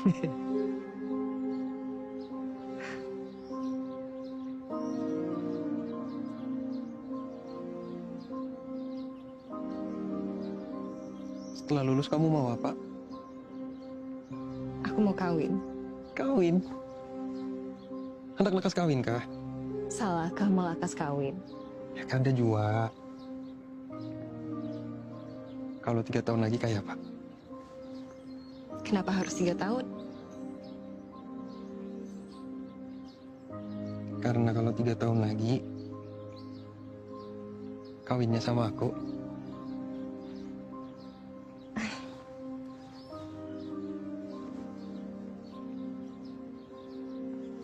Setelah lulus kamu mau apa? Aku mau kawin. Kawin? Hendak lekas kawin kah? Salahkah melakas kawin? Ya kan ada jua. Kalau 3 tahun lagi kayak apa? Kenapa harus 3 tahun? Karena kalau 3 tahun lagi kawinnya sama aku.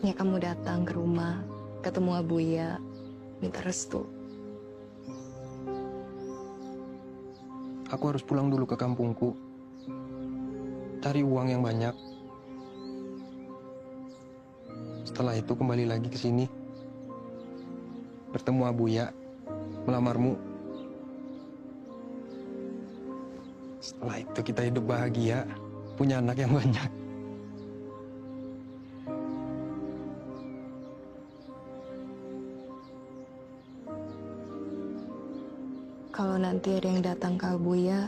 Ya kamu datang ke rumah, ketemu Abuya, minta restu. Aku harus pulang dulu ke kampungku. Cari uang yang banyak. Setelah itu kembali lagi ke sini. Bertemu Abuya, melamarmu. Setelah itu kita hidup bahagia, punya anak yang banyak. Kalau nanti ada yang datang ke Abuya,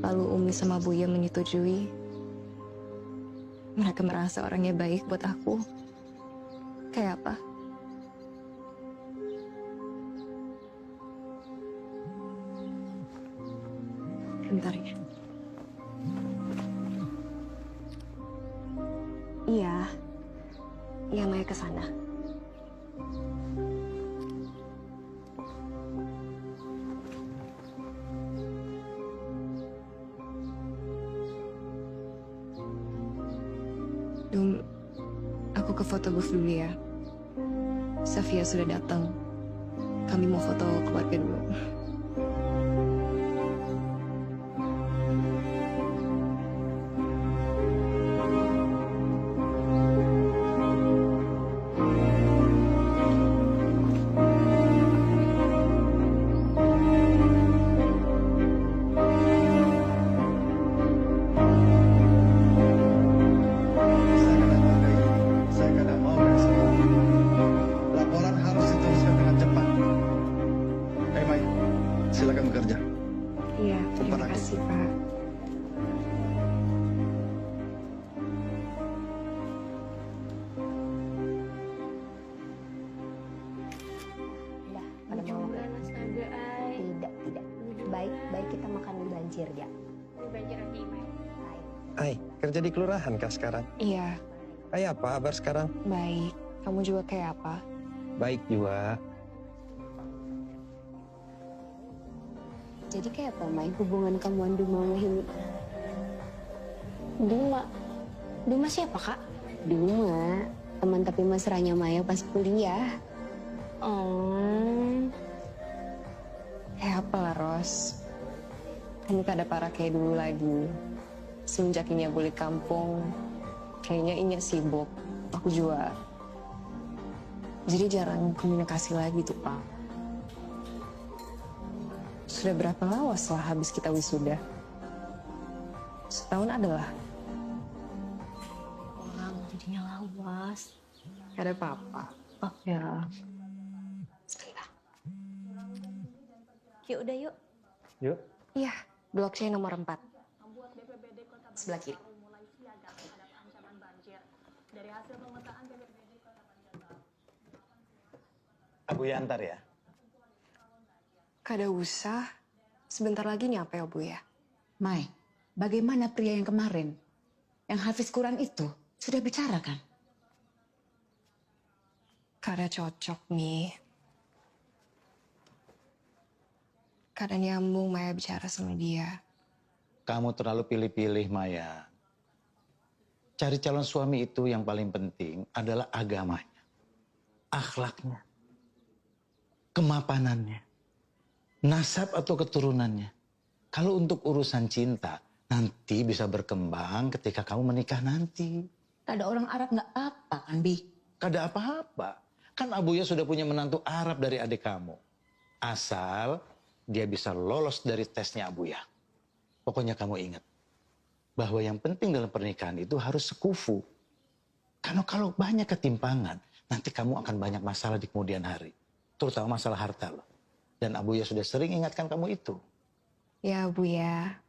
lalu Umi sama Abuya menyetujui, mereka merasa orangnya baik buat aku. Kayak apa? Bentar ya. Iya. Iya, Maya ke sana. Dum, aku ke foto booth dulu ya. Safia sudah datang. Kami mau foto keluarga dulu. Saya kadang mau respon. Laporan harus diteruskan dengan cepat. Mai, silakan bekerja. Iya, terima Umpan aku. kasih Pak. Udah, pada mau makan? Mas Naga, ay. Tidak. Baik kita makan di banjir ya. Banjir lagi, Mai. Hai, kerja di kelurahan kah sekarang? Iya, Kayak apa kabar sekarang? baik. Kamu juga kayak apa? Baik juga. Jadi kayak apa, Mai, hubungan kamu dan Duma sama Himi? Duma siapa, Kak? Duma, teman tapi mesranya Maya pas kuliah. Kayak apa lah, Ros? Kamu tak ada parah kayak dulu lagi. Semenjak Inya balik kampung, kayaknya Inya sibuk. Aku juga. Jadi jarang komunikasi lagi tuh, Pak. Sudah berapa lama setelah habis kita wisuda? Setahun adalah. Wah, jadinya lawas. Gak ada apa-apa. Oh ya. Yuk, udah yuk. Yuk. Iya, blok C nomor 4. Sebelah kiri. Abu ya antar ya. Kada usah. Sebentar lagi nyampe ya, Bu ya. Mai, bagaimana pria yang kemarin? Yang Hafiz Quran itu sudah bicara kan? Kada cocok nih. Kada nyambung Maya bicara sama dia. Kamu terlalu pilih-pilih, Maya. Cari calon suami itu yang paling penting adalah agamanya, akhlaknya, kemapanannya, nasab atau keturunannya. Kalau untuk urusan cinta, nanti bisa berkembang ketika kamu menikah nanti. Ada orang Arab nggak apa kan, Bi? Kada apa-apa. Kan Abuya sudah punya menantu Arab dari adik kamu. Asal dia bisa lolos dari tesnya Abuya. Pokoknya kamu ingat, bahwa yang penting dalam pernikahan itu harus sekufu. Karena kalau banyak ketimpangan, nanti kamu akan banyak masalah di kemudian hari. Terutama masalah harta loh. Dan Abuya sudah sering ingatkan kamu itu. Ya, Bu ya.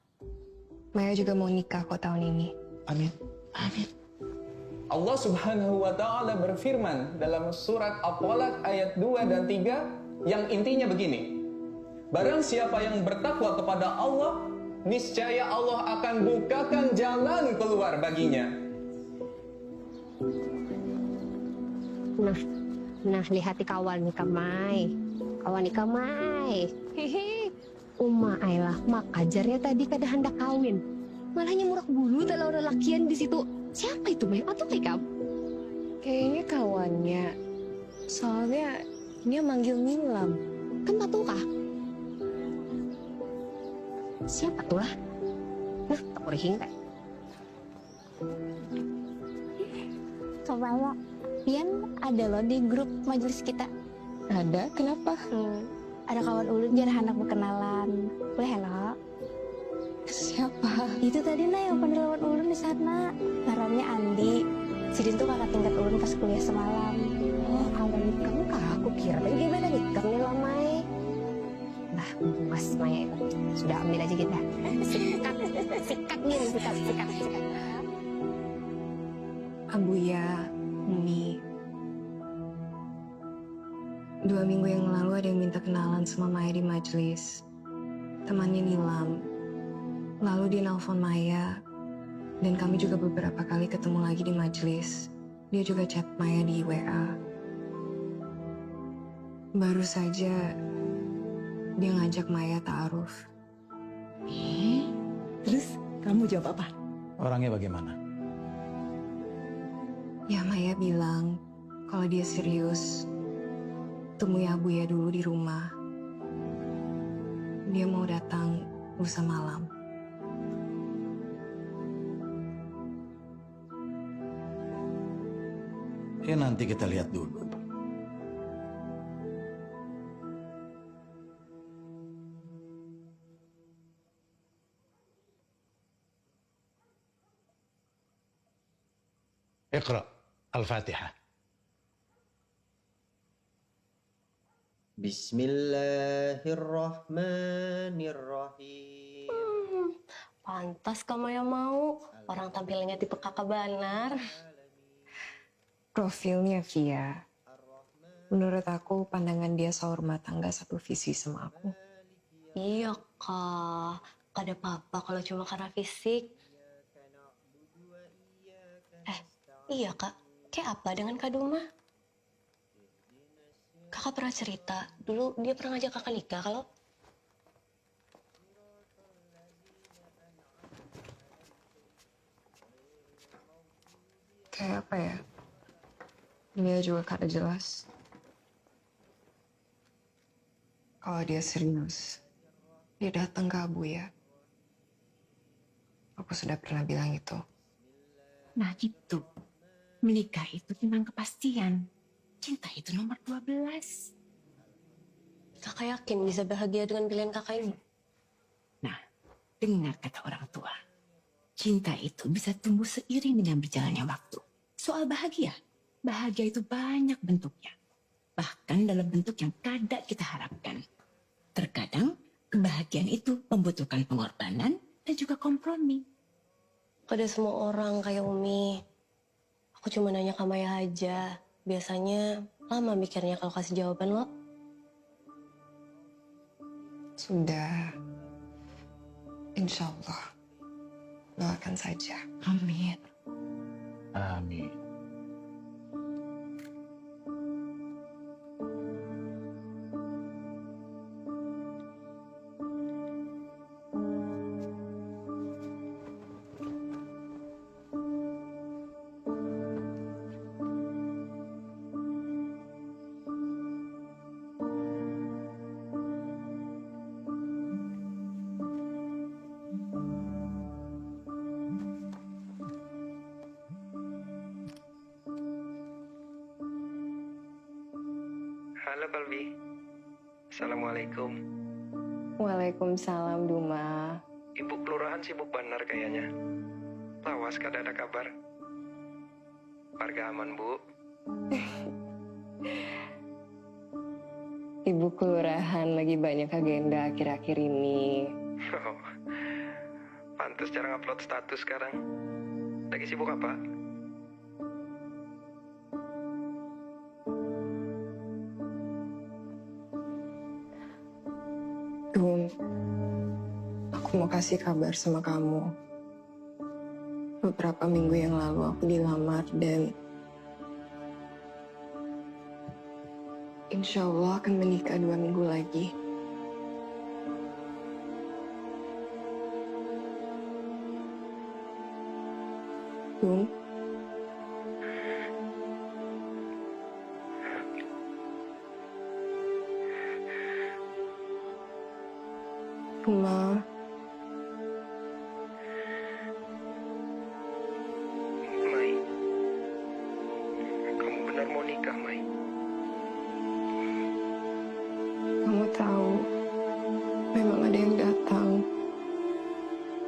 Maya juga mau nikah kok tahun ini. Amin. Amin. Allah Subhanahu wa taala berfirman dalam surat At-Thalaq ayat 2 dan 3 yang intinya begini. Barang siapa yang bertakwa kepada Allah, niscaya Allah akan bukakan jalan keluar baginya. Nah, lihat kawan nih Kamai. Kawan nih Kamai. Hehe. Uma Ailah, mak ajarnya tadi kada hendak kawin. Malahnya murak bulu kalau orang lakian di situ. Siapa itu, Mai? Atau Kam? Kayaknya kawannya. Soalnya dia manggil Nilam. Kan patuh kah? Siapa tuh lah? Nah, tak boleh hingga. Kebaya. Pian ada loh di grup majelis kita. Ada? Kenapa? Ada kawan ulun jar anak berkenalan. Boleh hello? Siapa? Itu tadi nah yang pada lawan ulun di sana. Ngarannya Andi. Sidin tuh kakak tingkat ulun pas kuliah semalam. Oh, kawan kamu kah? Aku kira tadi gimana nikah nih lah, Mai. Nah, mas Maya itu. Sudah ambil aja kita. Sikat nih, sikat. Abuya, Umi. 2 minggu yang lalu ada yang minta kenalan sama Maya di majelis. Temannya Nilam. Lalu dia nelfon Maya. Dan kami juga beberapa kali ketemu lagi di majelis. Dia juga chat Maya di WA. Baru saja dia ngajak Maya ta'aruf. Terus kamu jawab apa? Orangnya bagaimana? Ya Maya bilang kalau dia serius, temui Abuya dulu di rumah. Dia mau datang lusa malam. Ya nanti kita lihat dulu. Iqra Al-Fatihah. Bismillahirrahmanirrahim. Pantas kamu yang mau. Orang tampilnya tipe kakak banar. Profilnya Via. Menurut aku pandangan dia seorang rumah tangga satu visi sama aku. Iya, Kak. Kada apa-apa kalau cuma karena fisik. Iya, Kak. Kayak apa dengan Kak Duma? Kakak pernah cerita, dulu dia pernah ngajak kakak nikah kalau... Kayak apa ya? Dia juga kada jelas. Kalau dia serius, dia datang ke Abuya. Aku sudah pernah bilang itu. Nah itu, menikah itu tentang kepastian. Cinta itu nomor 12. Kakak yakin bisa bahagia dengan pilihan kakak ini? Nah, dengar kata orang tua. Cinta itu bisa tumbuh seiring dengan berjalannya waktu. Soal bahagia, bahagia itu banyak bentuknya. Bahkan dalam bentuk yang kada kita harapkan. Terkadang, kebahagiaan itu membutuhkan pengorbanan dan juga kompromi. Kada semua orang kayak Umi. Aku cuma nanya ke Maya aja. Biasanya lama mikirnya kalau kasih jawaban lo. Sudah. Insya Allah. Doakan saja. Amin. Amin. Halo Kalbi. Assalamualaikum. Waalaikumsalam Duma. Ibu kelurahan sibuk benar kayaknya. awas kada ada kabar. Warga aman, Bu. Ibu kelurahan lagi banyak agenda akhir-akhir ini. Pantes jarang upload status sekarang. Lagi sibuk apa? Gun, aku mau kasih kabar sama kamu. Beberapa minggu yang lalu aku dilamar dan insya Allah akan menikah 2 minggu lagi. Gun, Ma, Mai, kamu benar mau nikah, Mai? kamu tahu memang ada yang datang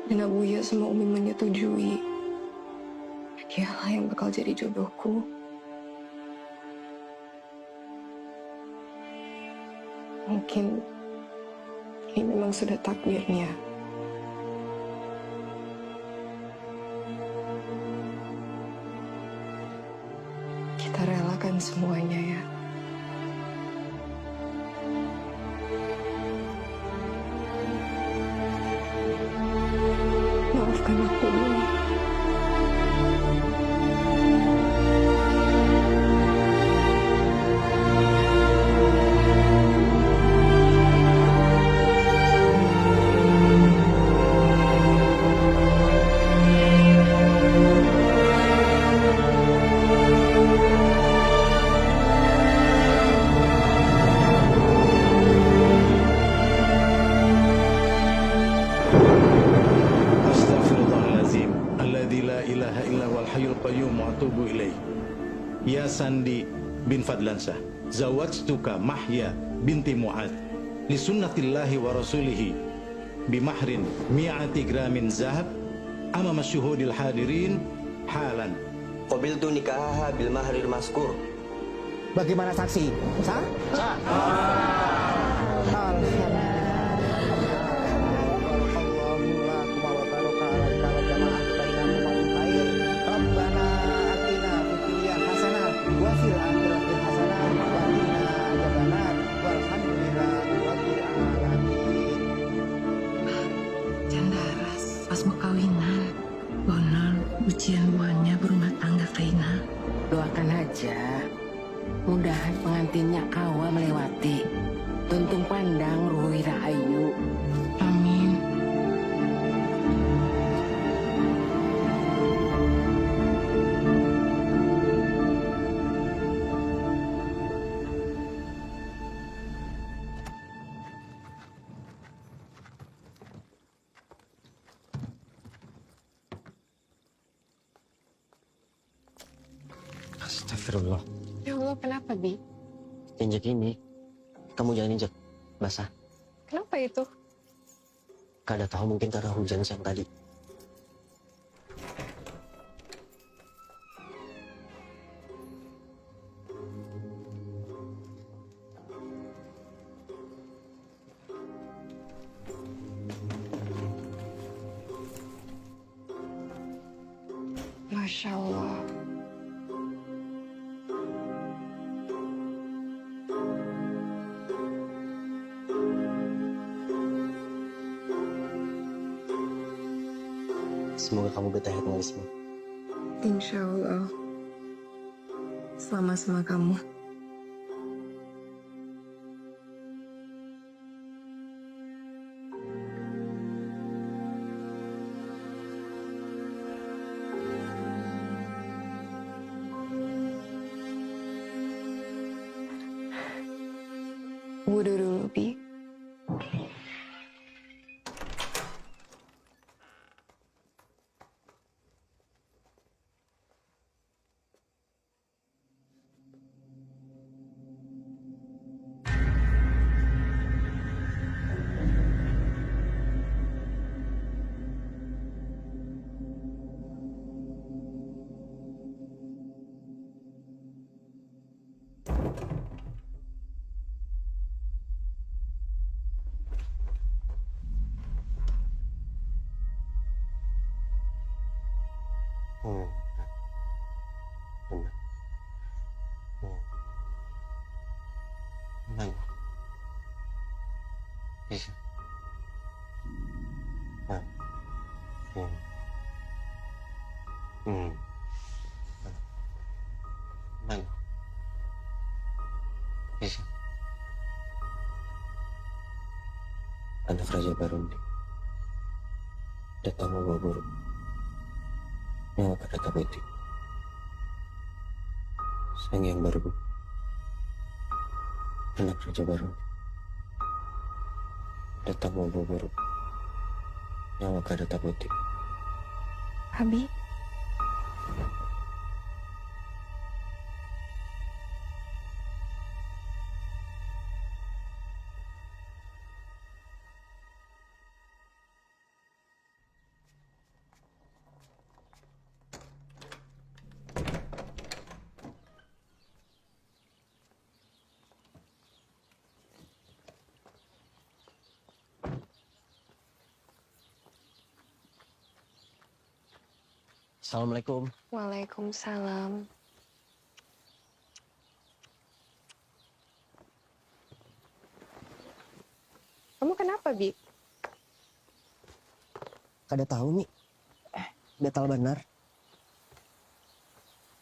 dan Abuya sama Umi menyetujui dialah yang bakal jadi jodohku. Mungkin ini memang sudah takdirnya. Kita relakan semuanya ya. Maafkan aku dulu. Astaghfirullahaladzim. Alladzi la ilaha illa wal hayyul qayyum wa atubu ilaih. Ya Sandi bin Fadlansah, zawajtuka Mahya binti Mu'ad li sunnatillahi wa rasulihi bimahrin mi'ati gramin zahab amama syuhudil hadirin halan. Qabiltu nikahaha bil mahrir maskur. Bagaimana saksi? Sah? Sah. Candaras, pas mau kawinan, bonal ujian buahnya berumah tangga Kaina. Doakan aja, mudahan pengantinnya kawa melewati tuntung pandang Ruhi Rahayu. Amin. Astagfirullah. Ya Allah, kenapa, Bi? Injek ini, kamu jangan injek. Basah. Kenapa itu? Kada tahu mungkin karena hujan siang tadi. Masya Allah. Semoga kamu betah Risma. Insya Allah. Sama-sama kamu. Wudu dulu, Bi. anak Raja Barundi. Datang membawa buruk. Nyawa pada putih. Sang yang baru. Anak Raja Barundi. Datang membawa buruk. Nyawa pada putih. Abi, Assalamualaikum. Waalaikumsalam. Kamu kenapa, Bi? Kada tahu nih. Gatal benar.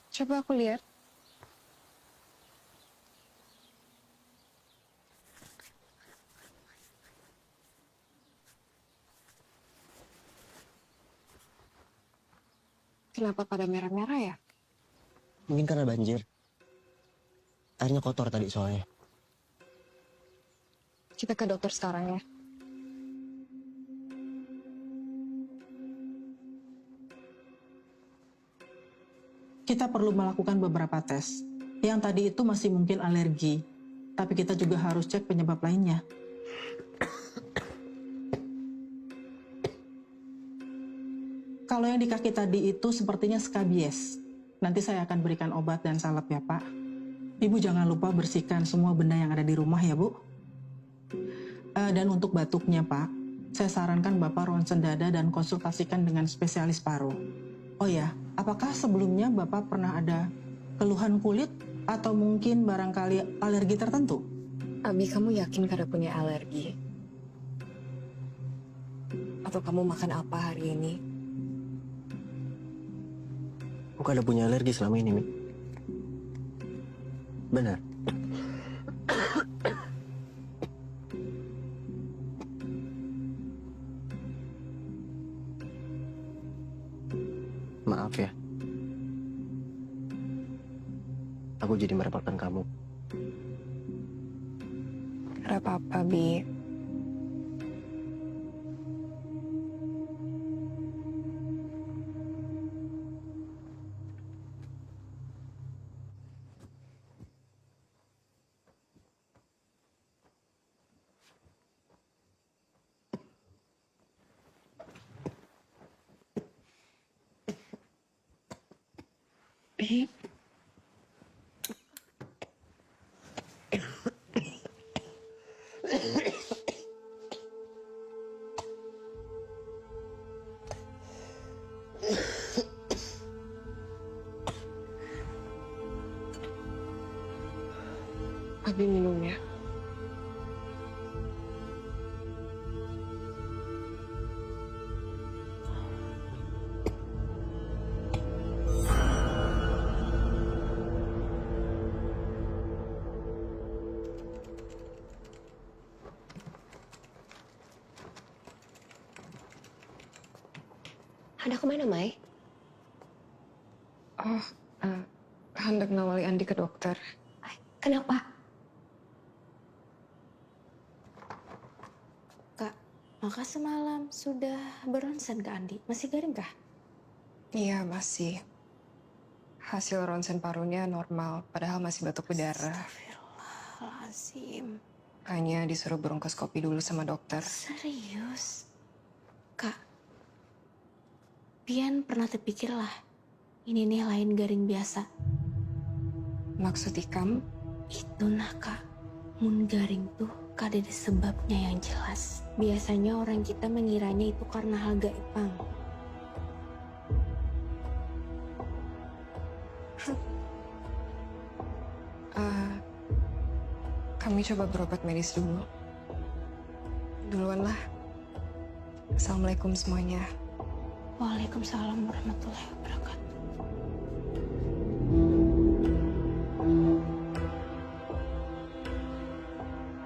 Coba aku lihat. Kenapa pada merah-merah ya? Mungkin karena banjir. Airnya kotor tadi soalnya. Kita ke dokter sekarang ya. Kita perlu melakukan beberapa tes. Yang tadi itu masih mungkin alergi, tapi kita juga harus cek penyebab lainnya. Kalau yang di kaki tadi itu sepertinya skabies. Nanti saya akan berikan obat dan salep ya, Pak. Ibu jangan lupa bersihkan semua benda yang ada di rumah ya, Bu. Dan untuk batuknya, Pak, saya sarankan Bapak ronsen dada dan konsultasikan dengan spesialis paru. Oh ya, apakah sebelumnya Bapak pernah ada keluhan kulit atau mungkin barangkali alergi tertentu? Abi, kamu yakin kada punya alergi? Atau kamu makan apa hari ini? Aku kada punya alergi selama ini, Mi. Benar. Maaf ya. Aku jadi merepotkan kamu. Ada apa-apa, Bi. Bi. Abi minum ya. Hendak kemana, Mai? Oh, hendak ngawali Andi ke dokter. Kenapa? Kak, maka semalam sudah beronsen ke Andi. Masih garing kah? Iya, masih. Hasil ronsen parunya normal, padahal masih batuk berdarah. Astagfirullahaladzim. Hanya disuruh bronkoskopi dulu sama dokter. Serius? Kak, Pian pernah terpikir lah, ini nih lain garing biasa. Maksud ikam? Itu nah Kak, mun garing tuh kada ada sebabnya yang jelas. Biasanya orang kita mengiranya itu karena hal gaib, Bang. Kami coba berobat medis dulu. Duluan lah. Assalamualaikum semuanya. Waalaikumsalam warahmatullahi wabarakatuh.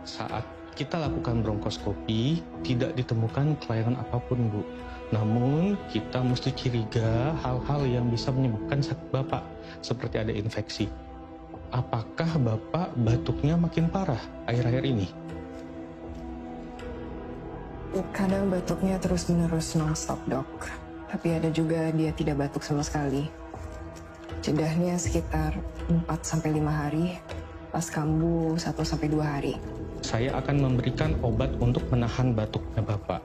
Saat kita lakukan bronkoskopi, tidak ditemukan kelainan apapun, Bu. Namun, kita mesti curiga hal-hal yang bisa menyebabkan sakit Bapak, seperti ada infeksi. Apakah Bapak batuknya makin parah akhir-akhir ini? Kadang batuknya terus-menerus non-stop, Dok. Tapi ada juga dia tidak batuk sama sekali. Jedahnya sekitar 4-5 hari, pas kambuh 1-2 hari. Saya akan memberikan obat untuk menahan batuknya Bapak.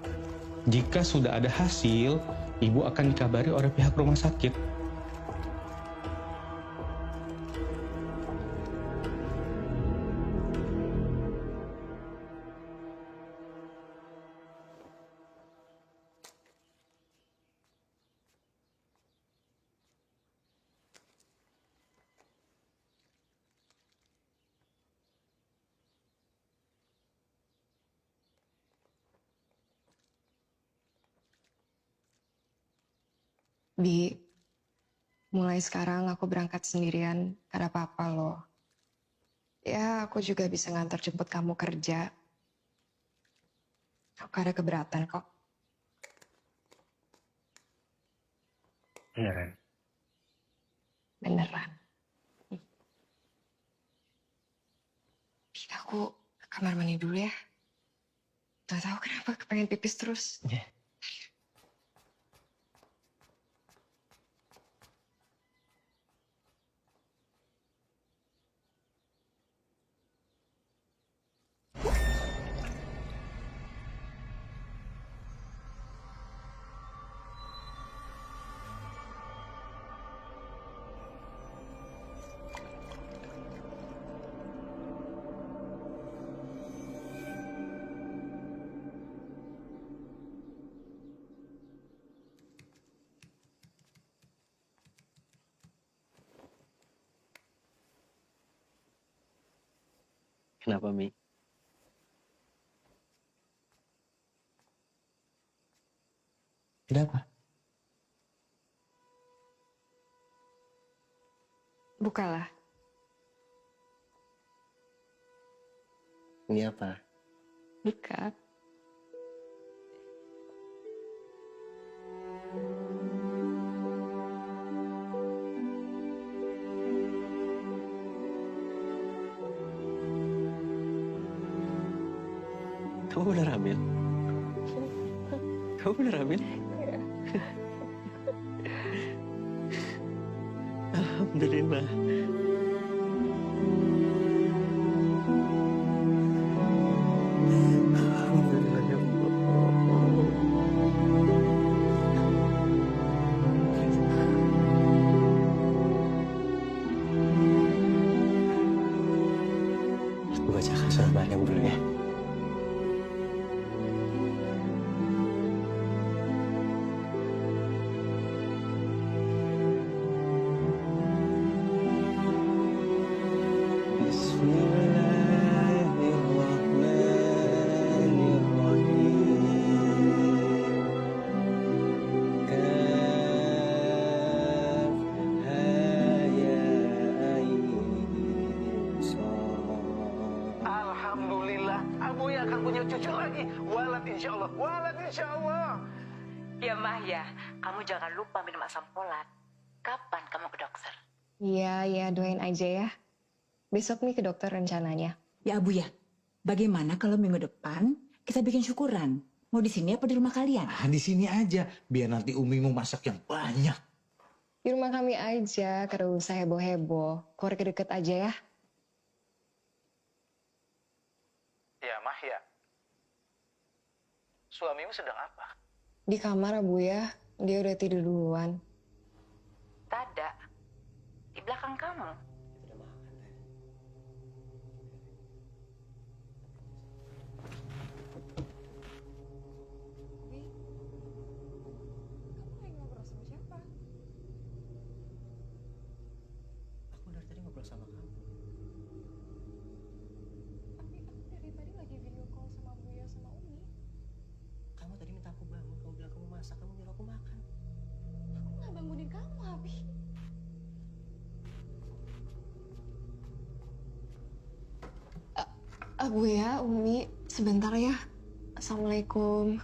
Jika sudah ada hasil, Ibu akan dikabari oleh pihak rumah sakit. Bi, mulai sekarang aku berangkat sendirian karena papa loh. Ya, aku juga bisa ngantar jemput kamu kerja. Aku ada keberatan kok. Beneran? Beneran. Aku ke kamar mandi dulu ya. Gak tahu kenapa kepengen pipis terus. Kenapa, Mi? Kenapa? Bukalah. Ini apa? Buka. Kamu bener hamil? Kamu bener hamil? Alhamdulillah. Alhamdulillah ya Allah. Aku bacakan surah Maryam dulu ya. Alhamdulillah, Abuya akan punya cucu lagi. Walad insya Allah, walad insya Allah. Ya Mah ya, kamu jangan lupa minum asam folat. Kapan kamu ke dokter? Iya, doain aja ya. Besok nih ke dokter rencananya. Ya Abu ya, bagaimana kalau minggu depan kita bikin syukuran? Mau di sini apa di rumah kalian? Ah, di sini aja, biar nanti Umi mau masak yang banyak. Di rumah kami aja, kada usah heboh-heboh. Keluarga deket aja ya. Ya Mah ya, suamimu sedang apa? Di kamar, Bu ya. Dia udah tidur duluan. Tada, di belakang kamu. Aku dari tadi ngobrol sama kamu. Tapi aku dari tadi lagi video call sama Buya sama Umi. Kamu tadi minta aku bangun, kamu bilang kamu masak, kamu nyuruh aku makan. Aku nggak bangunin kamu, Abi. Buya, Umi, Sebentar ya. Assalamualaikum.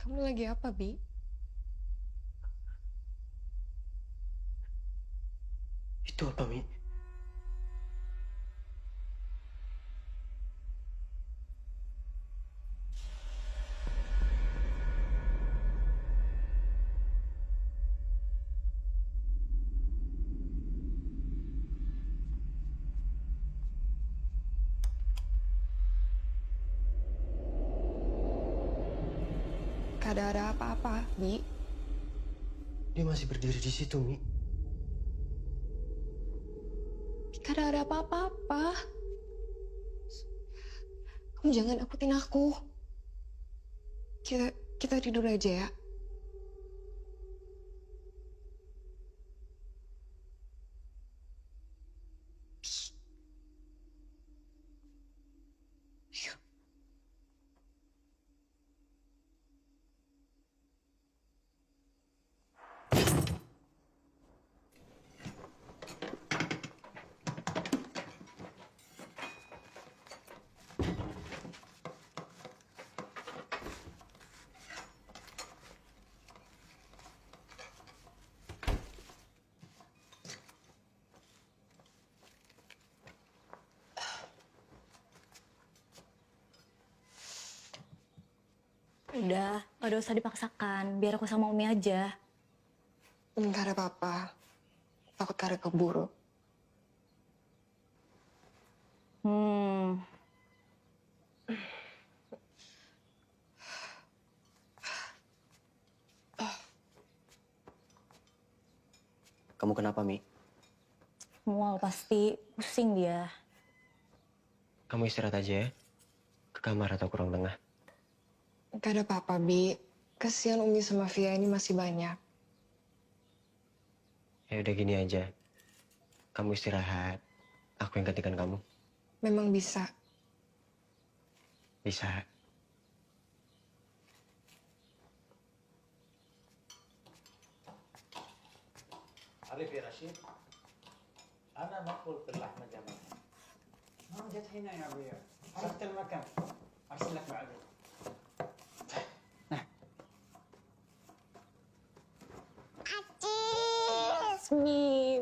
Kamu lagi apa, Bi? Itu apa, Mi? Gak ada apa-apa, Bi. Dia masih berdiri di situ, Mi. Gak ada apa-apa. Kamu jangan nakutin aku. Kita tidur aja ya. Udah, gak usah dipaksakan. Biar aku sama Umi aja. Gak ada apa-apa. Takut Kara keburu. Kamu kenapa, Mi? Mual pasti. Pusing dia. Kamu istirahat aja ya. Ke kamar atau ke ruang tengah. Gak ada apa-apa, Bi. Kasihan Umi sama Via ini masih banyak. Ya udah gini aja. Kamu istirahat. Aku yang gantikan kamu. Memang bisa. Bisa. عارف يا رشيد انا مقبول في اللحمه جمال ما جت هنا يا ابويا عرفت المكان ارسل لك بعدين Yasmin.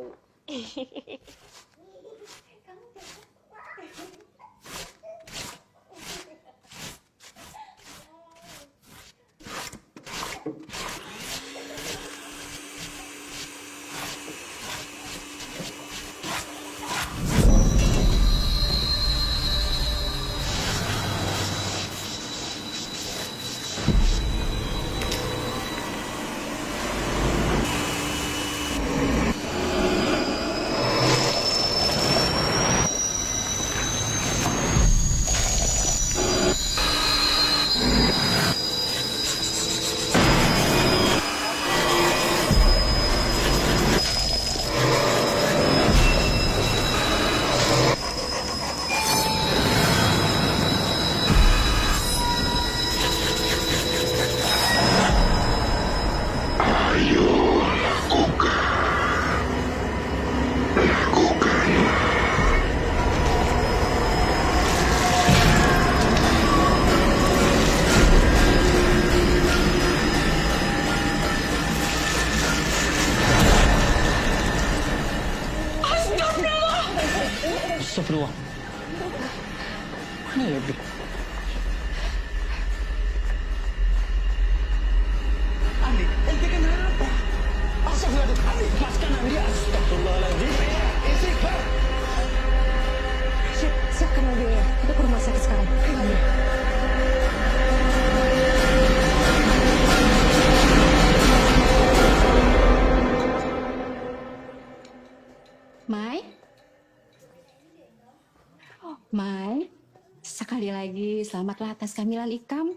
Sekali lagi, selamatlah atas kehamilan Ikam.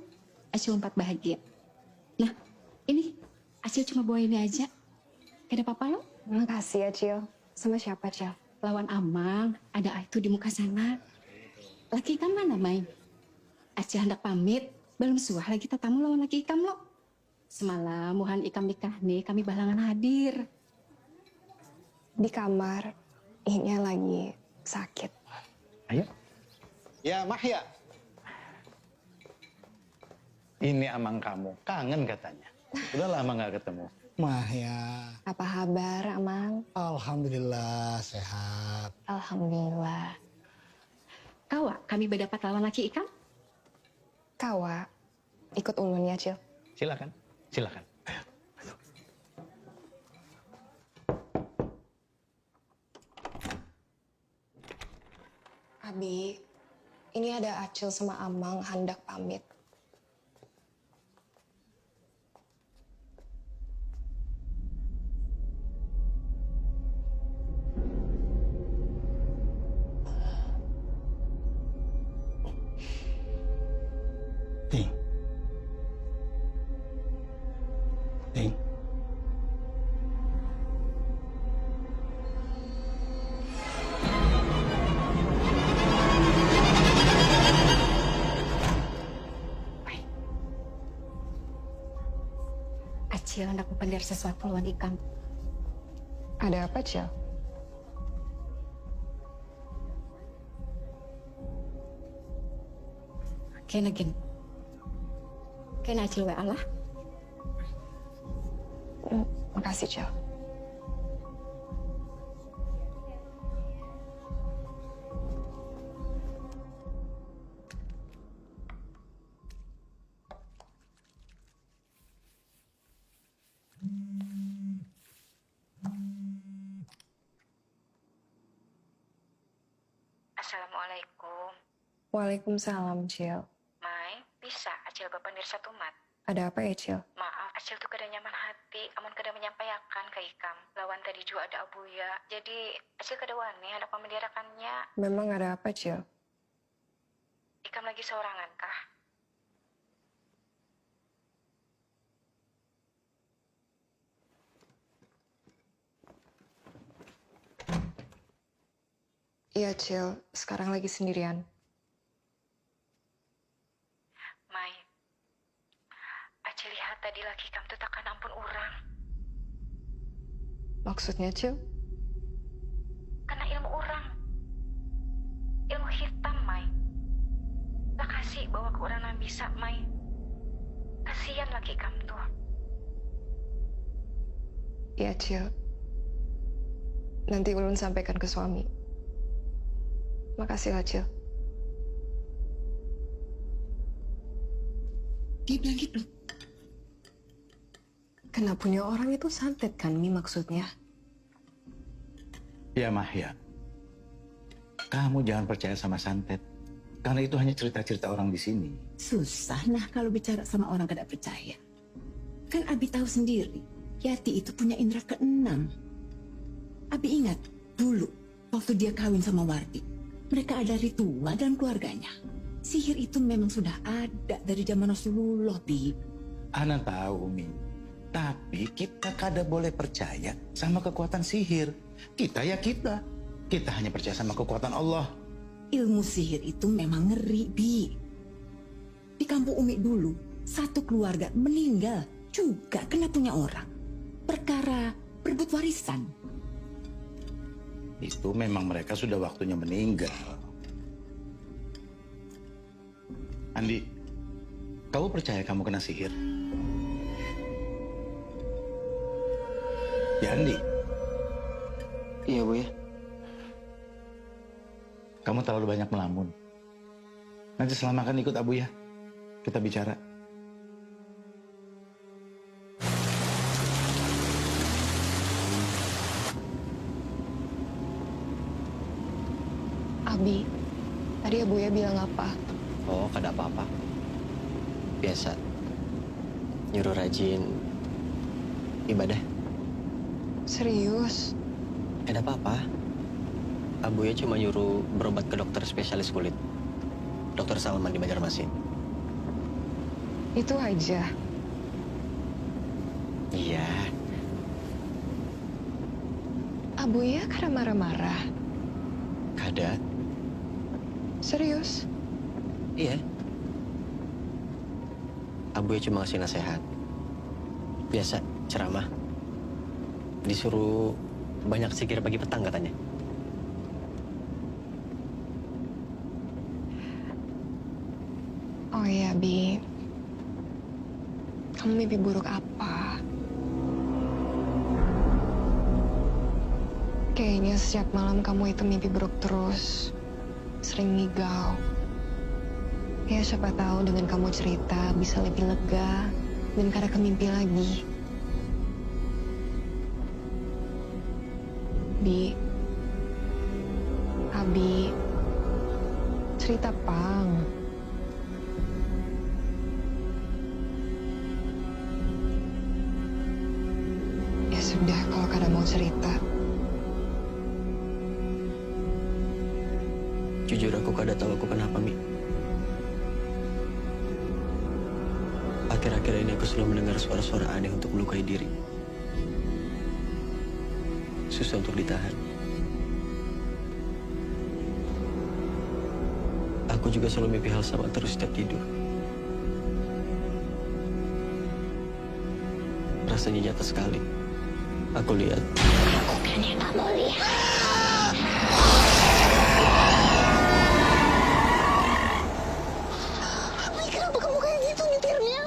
Acil 4 bahagia. Nah, ini Acil cuma bawa ini aja. Ada apa-apa lo? Makasih ya, Cil. Sama siapa, Cil? Lawan Amang, ada itu di muka sana. Laki Ikam mana, Mai? Acil hendak pamit. Belum suah lagi tetamu lawan laki Ikam lo. Semalam muhan Ikam nikah nih, kami balangan hadir. Di kamar, Inya lagi sakit. Ayo. Ya, Mahya. Ini Amang kamu, kangen katanya. Udah lama nggak ketemu. Mahya. Apa kabar, Amang? Alhamdulillah sehat. Alhamdulillah. Kawa, kami berdapat lawan laki Ikam? Kawa, ikut ulun ya, Cil. Silakan, silakan. Abi, ini ada Acil sama Amang hendak pamit. Ting. Ting. Acil hendak mempendir sesuatu lawan Ikam. Ada apa, Cil? Kena gin. Kena Acil wa Allah. Makasih, Cil. Assalamualaikum. Waalaikumsalam, Cil. Mai, bisa Acil bapandir satu mat. Ada apa ya, Cil? Maaf, Acil tuh kada nyaman hati. Amun kada menyampaikan ke Ikam. Lawan tadi juga ada Abuya. Jadi, Acil kada wani hendak memendirakannya. Memang ada apa, Cil? Ikam lagi seorangan kah? Iya, Cil. Sekarang lagi sendirian. Mai, Acil lihat tadi laki Ikam tuh takkan ampun orang. Maksudnya, Cil? Karena ilmu orang. Ilmu hitam, Mai. Lah kasih bawa ke orang yang bisa, Mai. Kasihan laki Ikam tuh. Iya, Cil. Nanti ulun sampaikan ke suami. Makasih lah, Cil. Dia bilang gitu. Kena punya orang itu santet kan, Mi maksudnya? Ya Mahya, kamu jangan percaya sama santet. Karena itu hanya cerita-cerita orang di sini. Susah nah kalau bicara sama orang kada percaya. Kan Abi tahu sendiri, Yati itu punya indera keenam. Abi ingat dulu waktu dia kawin sama Wardi. Mereka ada ritual dalam keluarganya. Sihir itu memang sudah ada dari zaman Rasulullah, Bi. Ana tahu, Umi. Tapi kita kada boleh percaya sama kekuatan sihir. Kita ya kita. Kita hanya percaya sama kekuatan Allah. Ilmu sihir itu memang ngeri, Bi. Di kampung Umi dulu, satu keluarga meninggal juga kena punya orang. Perkara berebut warisan. Itu memang mereka sudah waktunya meninggal. Andi, kamu percaya kamu kena sihir? Ya Andi? Iya, Bu ya. Kamu terlalu banyak melamun. Nanti selama kan ikut Abu ya. Kita bicara. Abi, tadi Abuya bilang apa? Oh, kada apa-apa. Biasa. Nyuruh rajin ibadah. Serius? Kada apa-apa. Abuya cuma nyuruh berobat ke dokter spesialis kulit. Dokter Salman di Banjarmasin. Itu aja. Iya. Abuya karena marah-marah. Kada. Serius? Iya. Abuya cuma ngasih nasihat. Biasa, ceramah. Disuruh banyak zikir pagi petang katanya. Oh iya, Bi. Kamu mimpi buruk apa? Kayaknya setiap malam kamu itu mimpi buruk terus. Sering ngigau. Ya siapa tahu dengan kamu cerita bisa lebih lega dan kada kemimpi lagi. Bi, Abi, cerita Pang. Ya sudah, kalau kada mau cerita. Jujur aku kada tahu aku kenapa, Mi. Akhir-akhir ini aku selalu mendengar suara-suara aneh untuk melukai diri. Susah untuk ditahan. Aku juga selalu mimpi hal sama terus setiap tidur. Rasanya nyata sekali. Aku lihat. Aku kan yang kamu lihat. Abi, kenapa kamu kayak gitu nyetirnya?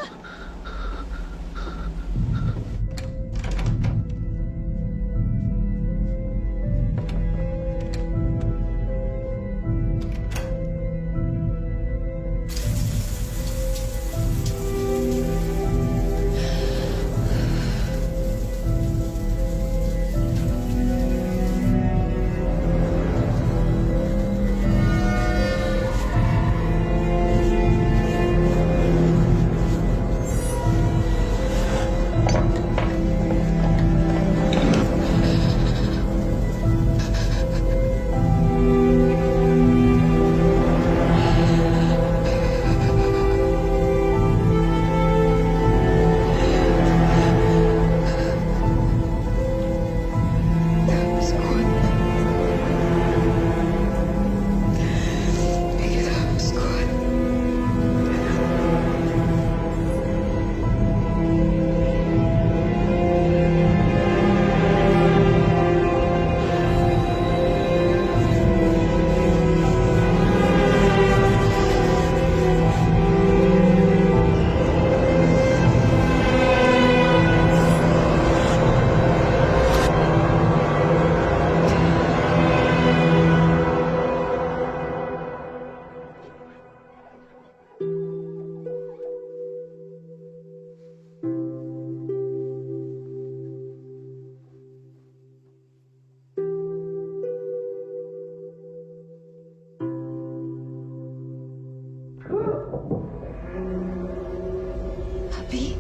Abi.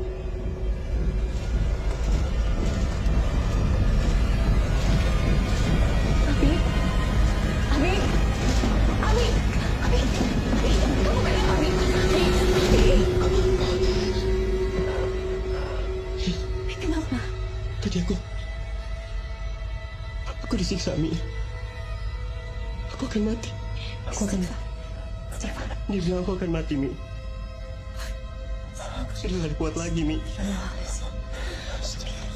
Abi. Abi. Abi. Abi. Abi. Kamu kenapa, Abi? Abi, kenapa? Tadi aku disiksa, Mi. Aku akan mati. Stefan. Dia bilang aku akan mati, Mi. Aku sudah gak kuat lagi, Mi.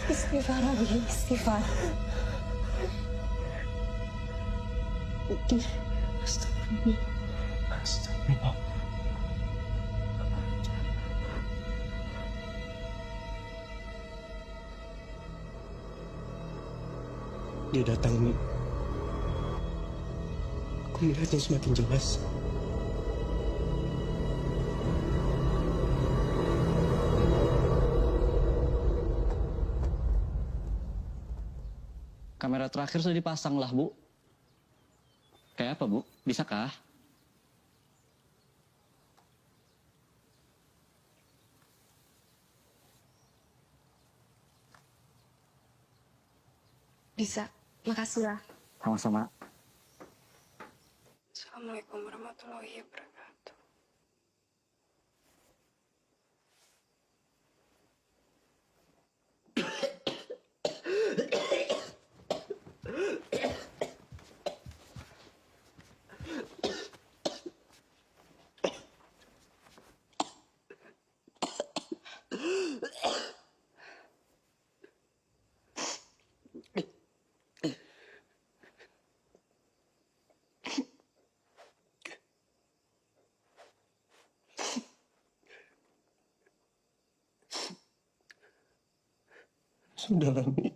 Istighfar, Abi. Istighfar. Astagfirullah. Dia datang, Mi. Aku melihatnya semakin jelas. Kamera terakhir sudah dipasang lah, Bu. Kayak apa, Bu? Bisakah? Bisa. Makasih lah. Sama-sama. Assalamualaikum warahmatullahi wabarakatuh. Sudahlah, Mi.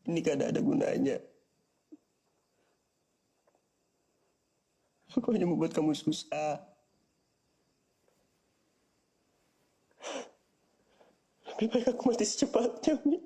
Ini gak ada gunanya. Aku hanya membuat kamu susah. Lebih baik aku mati secepatnya, Mi.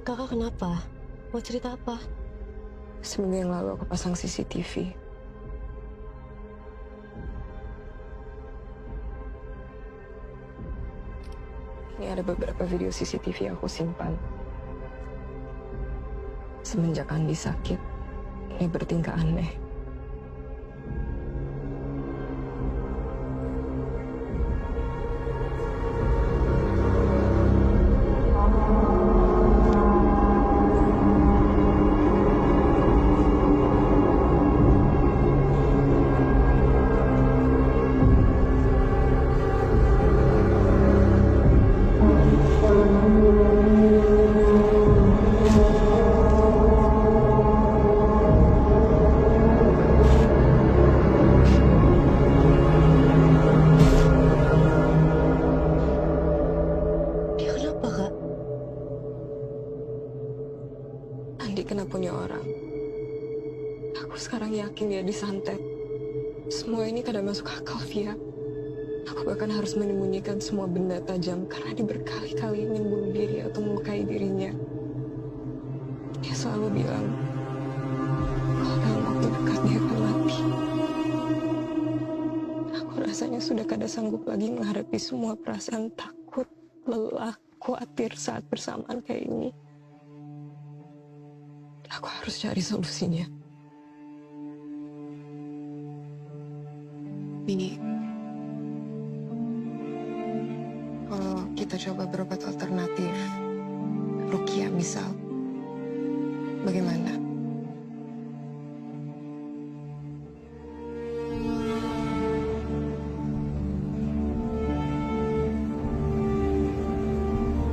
Kakak kenapa? Mau cerita apa? Seminggu yang lalu aku pasang CCTV. Ini ada beberapa video CCTV yang aku simpan. Semenjak Andi sakit, dia bertingkah aneh. Andi kena punya orang. Aku sekarang yakin dia disantet. Semua ini kadang masuk akal, Via. Aku bahkan harus menyembunyikan semua benda tajam karena dia berkali-kali ingin bunuh diri atau melukai dirinya. Dia selalu bilang, kalau dalam waktu dekat dia akan mati. Aku rasanya sudah kada sanggup lagi menghadapi semua perasaan takut, lelah, khawatir saat bersamaan kayak ini. Aku harus cari solusinya. Mini, kalau kita coba berobat alternatif, Rukia misal, bagaimana?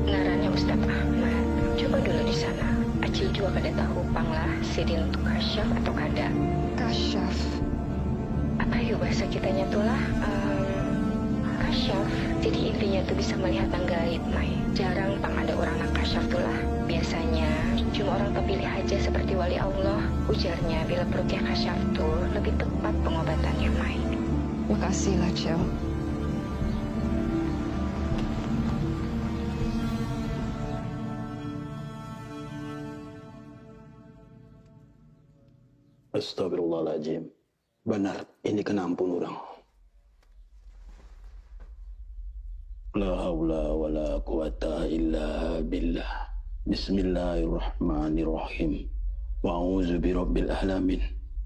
Ngarannya Ustadz Ahmad. Coba dulu di sana. Acil juga kada tahu panglah sidin untuk kasyaf atau kada. Kasyaf? Apa yuk bahasa kitanya tuh lah? Kasyaf. Jadi intinya tuh bisa melihat yang gaib, Mai. Jarang pang ada orang yang kasyaf tuh lah. Biasanya cuma orang terpilih aja seperti wali Allah. Ujarnya bila perukiah kasyaf tuh lebih tepat pengobatannya, Mai. Makasih lah, Cel. Astagfirullahaladzim. Benar, ini kena ampun orang. La haula wa la quwata illa billah. Bismillahirrahmanirrahim. Wa a'udzu birabbil alamin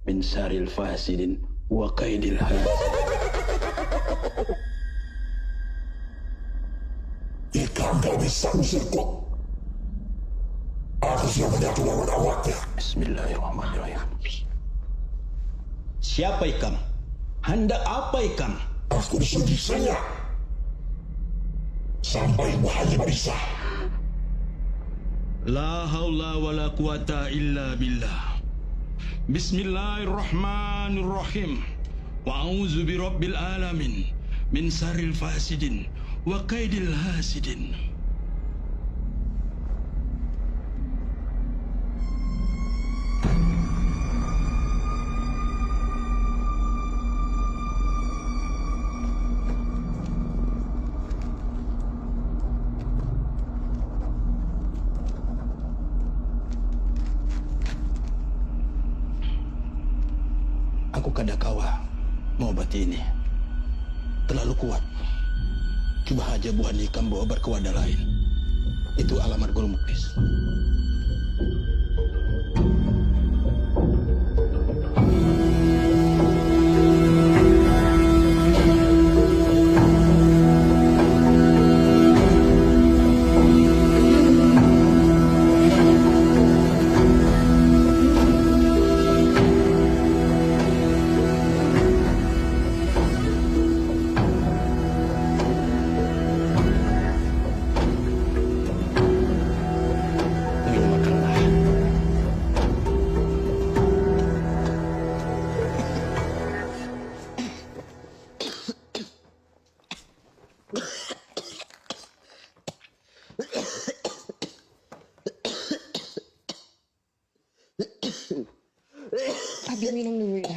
min syarril fasidin wa kaidil hasid. Jika engkau bisa usirku, aku sudah menyatu lawan awaknya. Bismillahirrahmanirrahim. Siapa ikam? Hendak apa ikam? Aku disuruh saja sampai bahaya bisa. La haula wa la quwata illa billah. Bismillahirrahmanirrahim. Wa a'udzu birabbil alamin min syarril fasidin wa kaidil hasidin. Aku kadakawa mengobati ini. Terlalu kuat. Coba aja Bu Handikam bawa obat ke wadah lain. Itu alamat Guru Muklis. Abi minum dulu ya.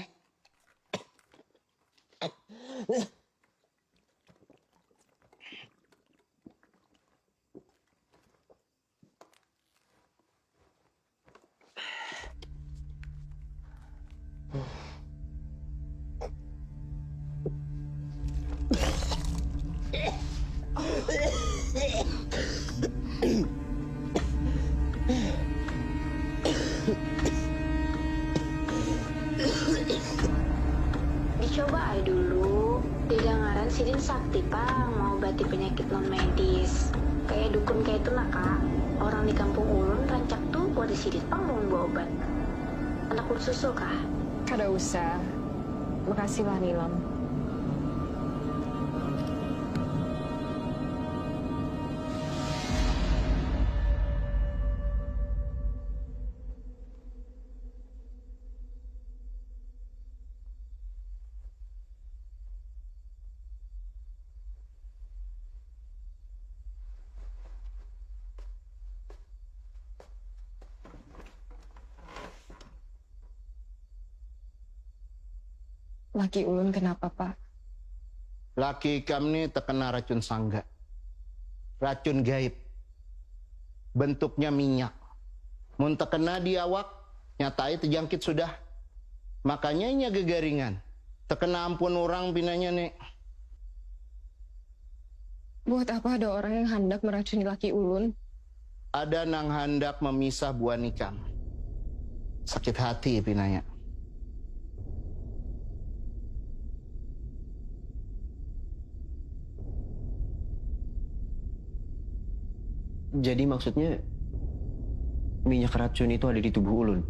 Dicoba aja dulu. Di Dangaran Sidin sakti Pak, mau obati penyakit non medis. Kayak dukun kayak itu nak Kak. Orang di kampung Ulun rancak tuh buat di Sidin Pak mau bawa obat. Anak urus susul Kak. Kada usah. Makasih lah Nilam. Laki ulun kenapa, Pak? Laki ikam ini terkena racun sangga. Racun gaib. Bentuknya minyak. Mun terkena di awak, nyatai terjangkit sudah. Makanya inya gegaringan. Terkena ampun orang pinanya nih. Buat apa ada orang yang hendak meracuni laki ulun? Ada nang hendak memisah buan ikam. Sakit hati pinanya. Jadi maksudnya minyak racun itu ada di tubuh ulun?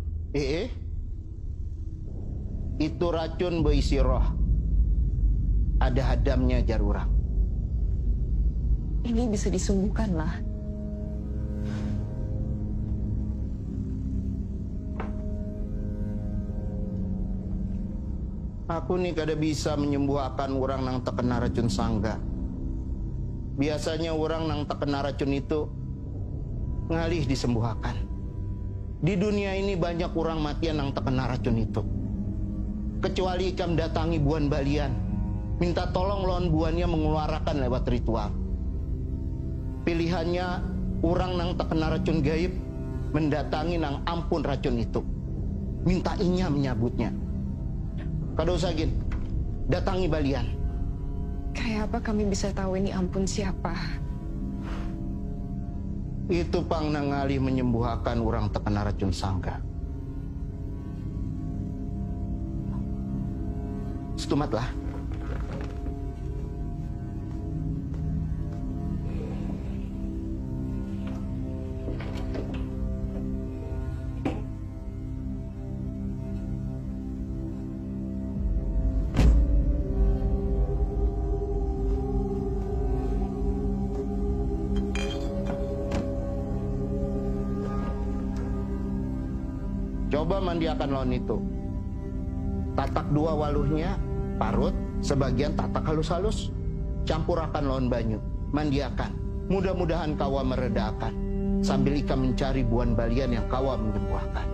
Itu racun berisi roh. Ada hadamnya jarurang. Ini bisa disembuhkan lah. Aku nih kada bisa menyembuhkan orang nang terkena racun sangga. Biasanya orang nang terkena racun itu ngalih disembuhkan. Di dunia ini banyak orang matian nang terkena racun itu. Kecuali ikam datangi buan balian, minta tolong lawan buannya mengeluarkan lewat ritual. Pilihannya orang nang terkena racun gaib mendatangi nang ampun racun itu, minta inya menyabutnya. Kada usah gin, datangi balian. Kayak apa kami bisa tahu ini ampun siapa? Itu pang nangali menyembuhkan orang terkena racun sangga. tumat lah. Coba mandiakan lawan itu. Tatak 2 waluhnya, parut, sebagian tatak halus-halus. Campurakan lawan banyu, mandiakan. Mudah-mudahan kawa meredakan. Sambil Ika mencari buan balian yang kawa menyembuhkan.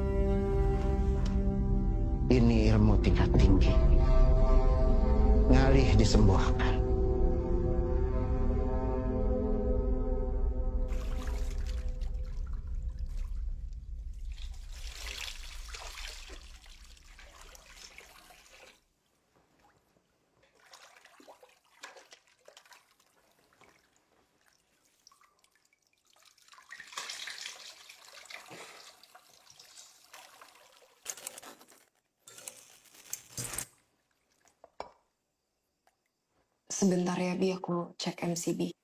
Ini ilmu tingkat tinggi. Ngalih disembuhkan. Sebentar ya, Bi, aku cek MCB.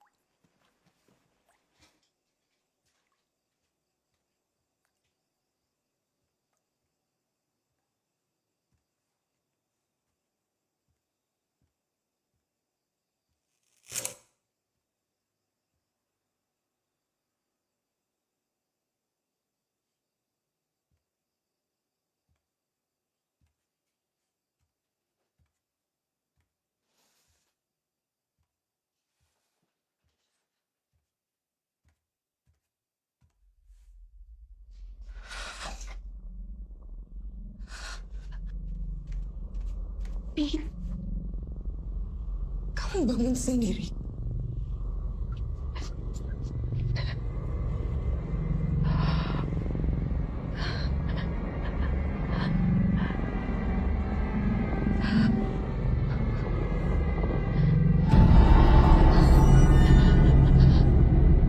Bi, kamu bangun sendiri.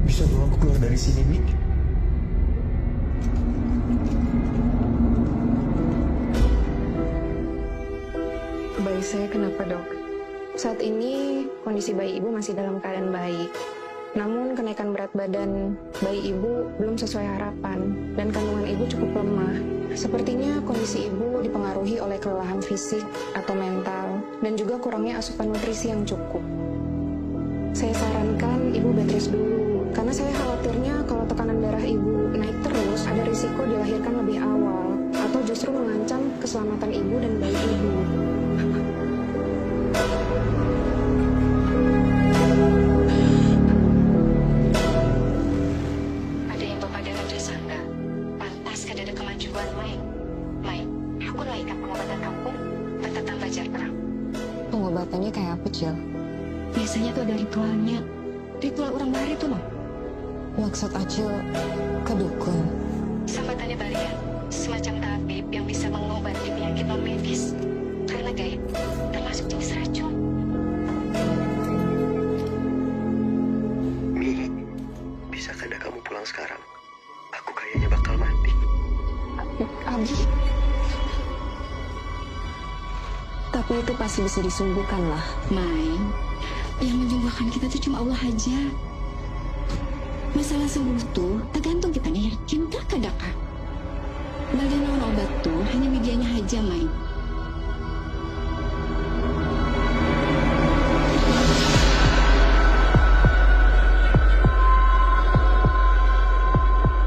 Bisa bawa aku keluar dari sini, Bi? Bayi saya kenapa, Dok? Saat ini kondisi bayi ibu masih dalam keadaan baik. Namun kenaikan berat badan bayi ibu belum sesuai harapan dan kandungan ibu cukup lemah. Sepertinya kondisi ibu dipengaruhi oleh kelelahan fisik atau mental dan juga kurangnya asupan nutrisi yang cukup. Saya sarankan ibu bed rest dulu karena saya khawatirnya kalau tekanan darah ibu naik terus ada risiko dilahirkan lebih awal atau justru mengancam keselamatan ibu dan bayi ibu. Ada yang Bapak dengar desa enggak? Pantas ada kemajuan, Mai. Mai, aku laikan pengobatan kampung, Bata Bajar Perang. Pengobatannya kayak apa, Cil? Biasanya tuh ada ritualnya. Ritual orang Bari tuh, loh. Maksud Acil ke dukun? Sambatannya Barian, semacam tabib yang bisa mengobati penyakit non medis. Karena gaib, termasuk jenis racun. Mi, bisa kada kamu pulang sekarang? Aku kayaknya bakal mati. Abi. Tapi itu pasti bisa disembuhkan lah. Mai, yang menyembuhkan kita tuh cuma Allah aja. Masalah sembuh tuh tergantung kitanya yakin kah kadakah. Balian lawan obat tuh hanya medianya aja, Mai.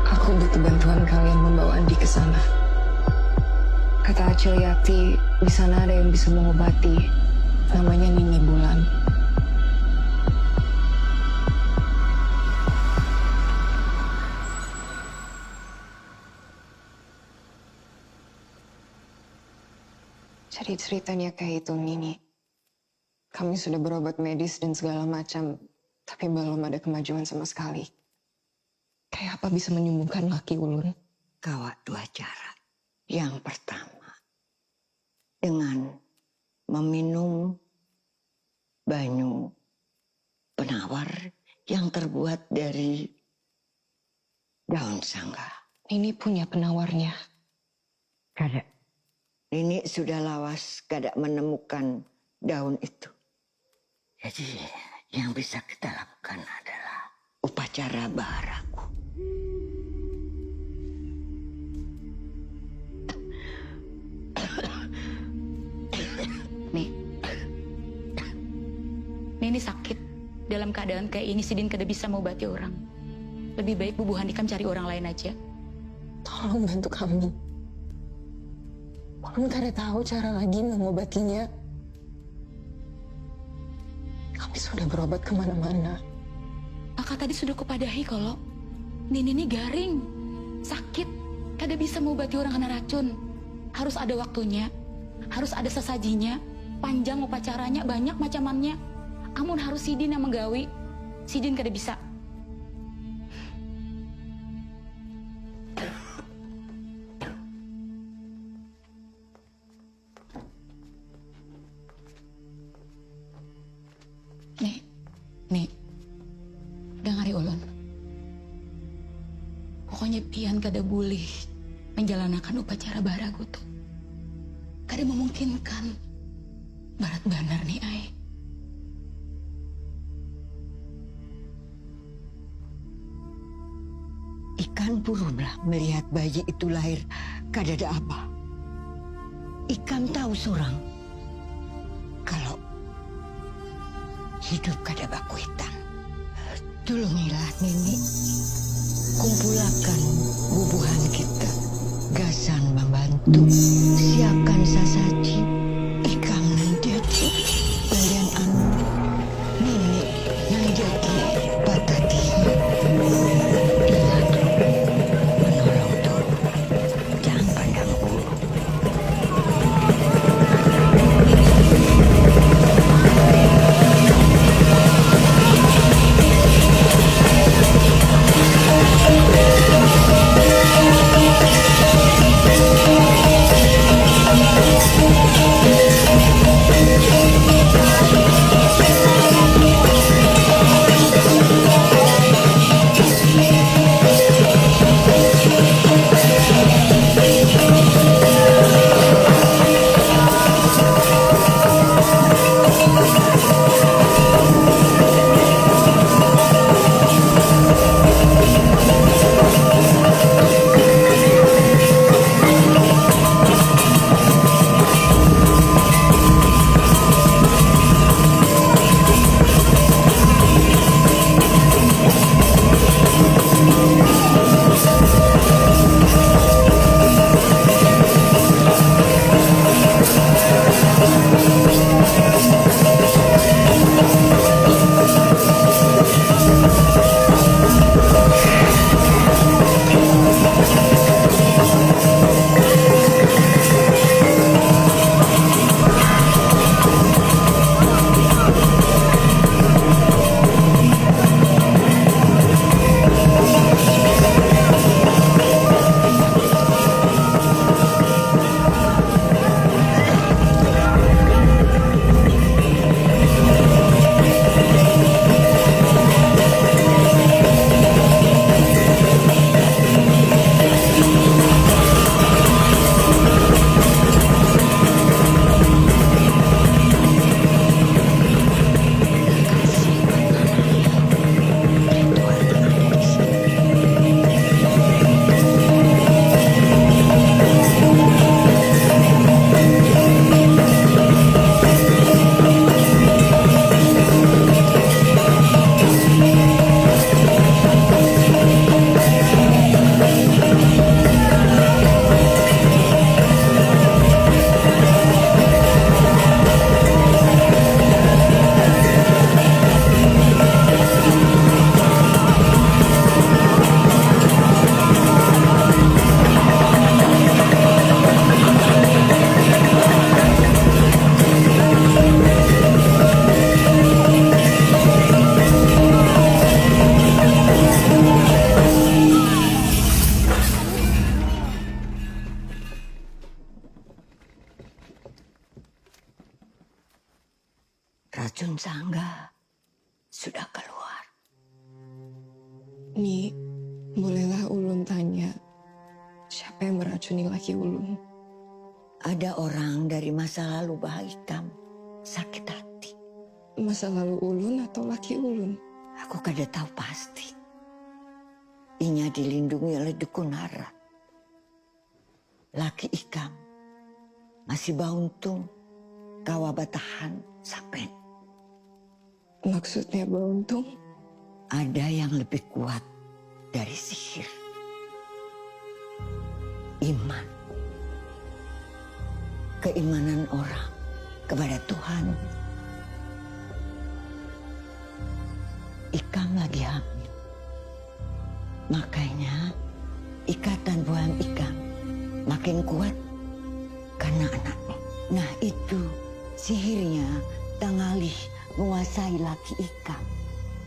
Aku butuh bantuan kalian membawa Andi ke sana. Kata Acil Yati, di sana ada yang bisa mengobati. Namanya Nini Bulan. Jadi ceritanya kayak itu, Nini. Kami sudah berobat medis dan segala macam, tapi belum ada kemajuan sama sekali. Kayak apa bisa menyembuhkan laki ulun? Kawat 2 cara. Yang pertama, dengan meminum banyu penawar yang terbuat dari daun sangga. Nini punya penawarnya. Kada. Nini sudah lawas kada menemukan daun itu. Jadi yang bisa kita lakukan adalah upacara baharaku. Nih, ini sakit. Dalam keadaan kayak ini, Sidin kada bisa mengobati orang. Lebih baik Bu Handikam cari orang lain aja. Tolong bantu kami. Ulun kada tahu cara lagi mengobatinya. Kami sudah berobat kemana-mana. Maka tadi sudah kupadahi kalau Nini ini garing, sakit, kada bisa mengobati orang kena racun. Harus ada waktunya, harus ada sesajinya, panjang upacaranya, banyak macamannya. Amun harus Sidin yang menggawi, Sidin kada bisa. Nih, dengari ulun. Pokoknya pian kada boleh menjalankan upacara baragu tuh. Kada memungkinkan. Barat benar nih, Ai. Ikan purunlah melihat bayi itu lahir kadada apa. Ikan tahu sorang kalau hidup kada bakuitan. Tolongilah Nini, kumpulakan bubuhan kita, gasan membantu, siapkan sasaji, ikan nanjaki, balian anu, Nini nanjaki patati. Ingat, menolong tuh, jangan pandang bulu. Racun Sangga sudah keluar. Ni, bolehlah ulun tanya, siapa yang meracuni laki ulun? Ada orang dari masa lalu Bah Ikam sakit masa lalu ulun atau laki ulun? Aku kada tahu pasti. Inya dilindungi oleh dukun hara. Laki Ikam masih bauntung kawa batahan sampai. Maksudnya bauntung? Ada yang lebih kuat dari sihir. Iman. Keimanan orang kepada Tuhan. Ikam lagi hamil. Makanya ikatan buah Ikam makin kuat karena anaknya. Nah itu sihirnya tangalih menguasai laki Ikam.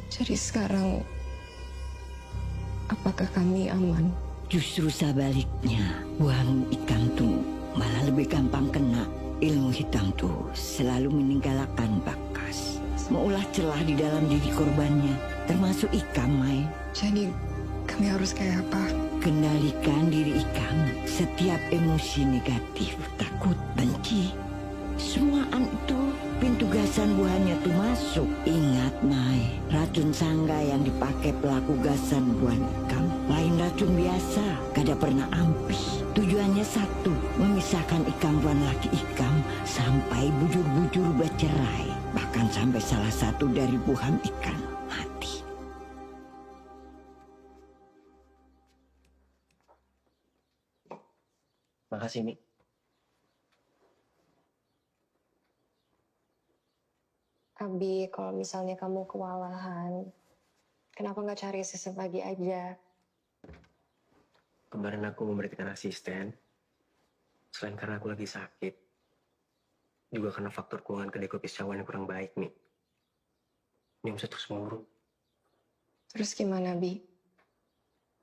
Jadi sekarang apakah kami aman? Justru sebaliknya, buang Ikam tuh malah lebih gampang kena. Ilmu hitam tuh selalu meninggalkan bakas. Meulah celah di dalam diri korbannya, termasuk Ikam, Mai. Jadi kami harus kayak apa? Kendalikan diri Ikam. Setiap emosi negatif, takut, benci, semuaan itu pintu gasan buahnya tuh masuk. Ingat, Mai, racun sangga yang dipakai pelaku gasan buah Ikam lain racun biasa, kada pernah ampi. Tujuannya satu, memisahkan Ikam buah laki Ikam sampai bujur-bujur bercerai. Bahkan sampai salah satu dari buah Ikam mati. Makasih, Mi. Abi, kalau misalnya kamu kewalahan, kenapa nggak cari sesep lagi aja? Kemarin aku memberitakan asisten. Selain karena aku lagi sakit, juga karena faktor keuangan kedai kopi Syawan yang kurang baik, Mi. Ini bisa terus mengurung. Terus gimana, Bi?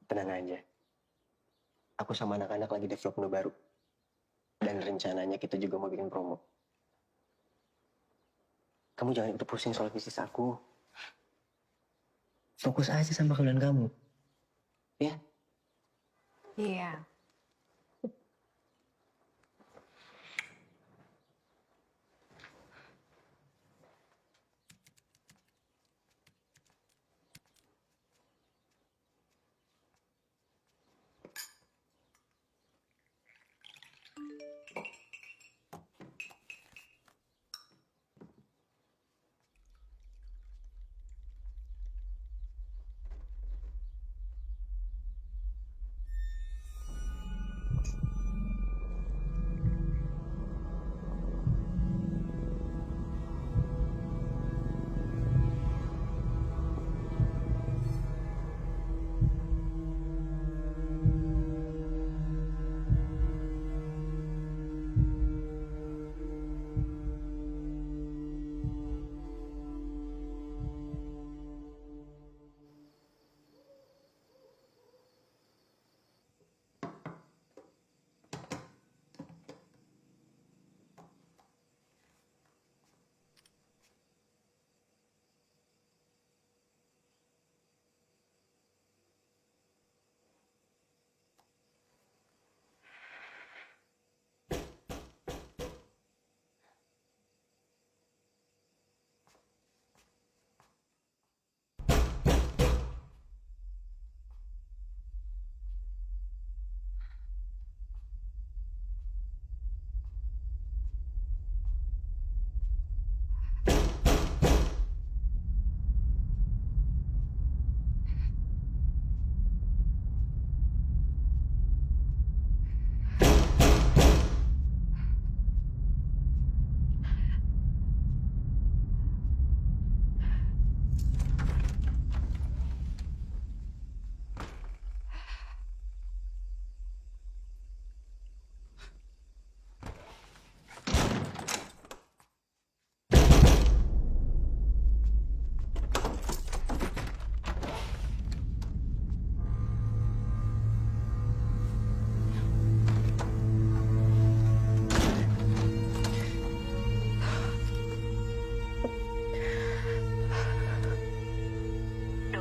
Tenang aja. Aku sama anak-anak lagi develop menu baru. Dan rencananya kita juga mau bikin promo. Kamu jangan ikut pusing soal bisnis aku. Fokus aja sama kalian kamu. Ya? Iya.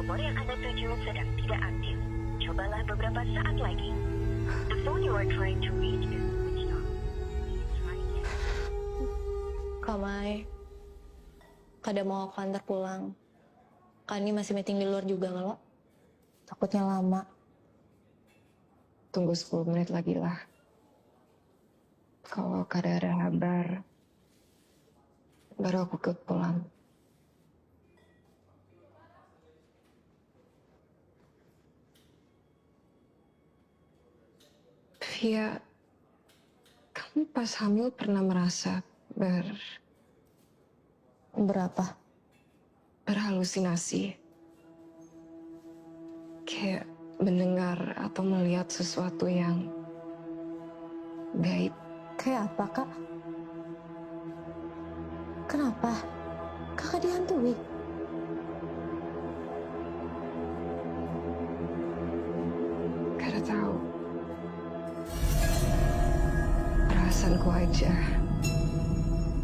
Nomor yang Anda tuju sedang tidak aktif. Cobalah beberapa saat lagi. The phone you are trying to reach is switched off. Please try again. Kamai, Kada mau aku antar pulang. Kan ini masih meeting di luar juga kalau. Takutnya lama. Tunggu 10 menit lagi lah. Kalau kada ada kabar, baru aku ikut pulang. Via, kamu pas hamil pernah merasa berapa? Berhalusinasi. Kayak mendengar atau melihat sesuatu yang gaib. Kayak apa, Kak? Kenapa? Kakak dihantui? Kada tahu. Perasaanku aja.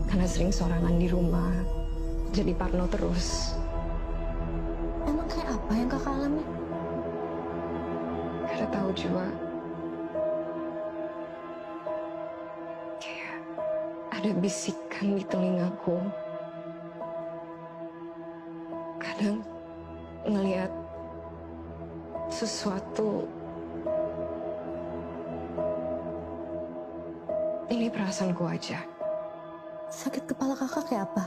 Karena sering sorangan di rumah, jadi parno terus. Emang kayak apa yang kakak alami? Kada tahu juga. Kayak ada bisikan di telingaku. Kadang ngelihat sesuatu. Ini perasaanku aja. Sakit kepala kakak kayak apa?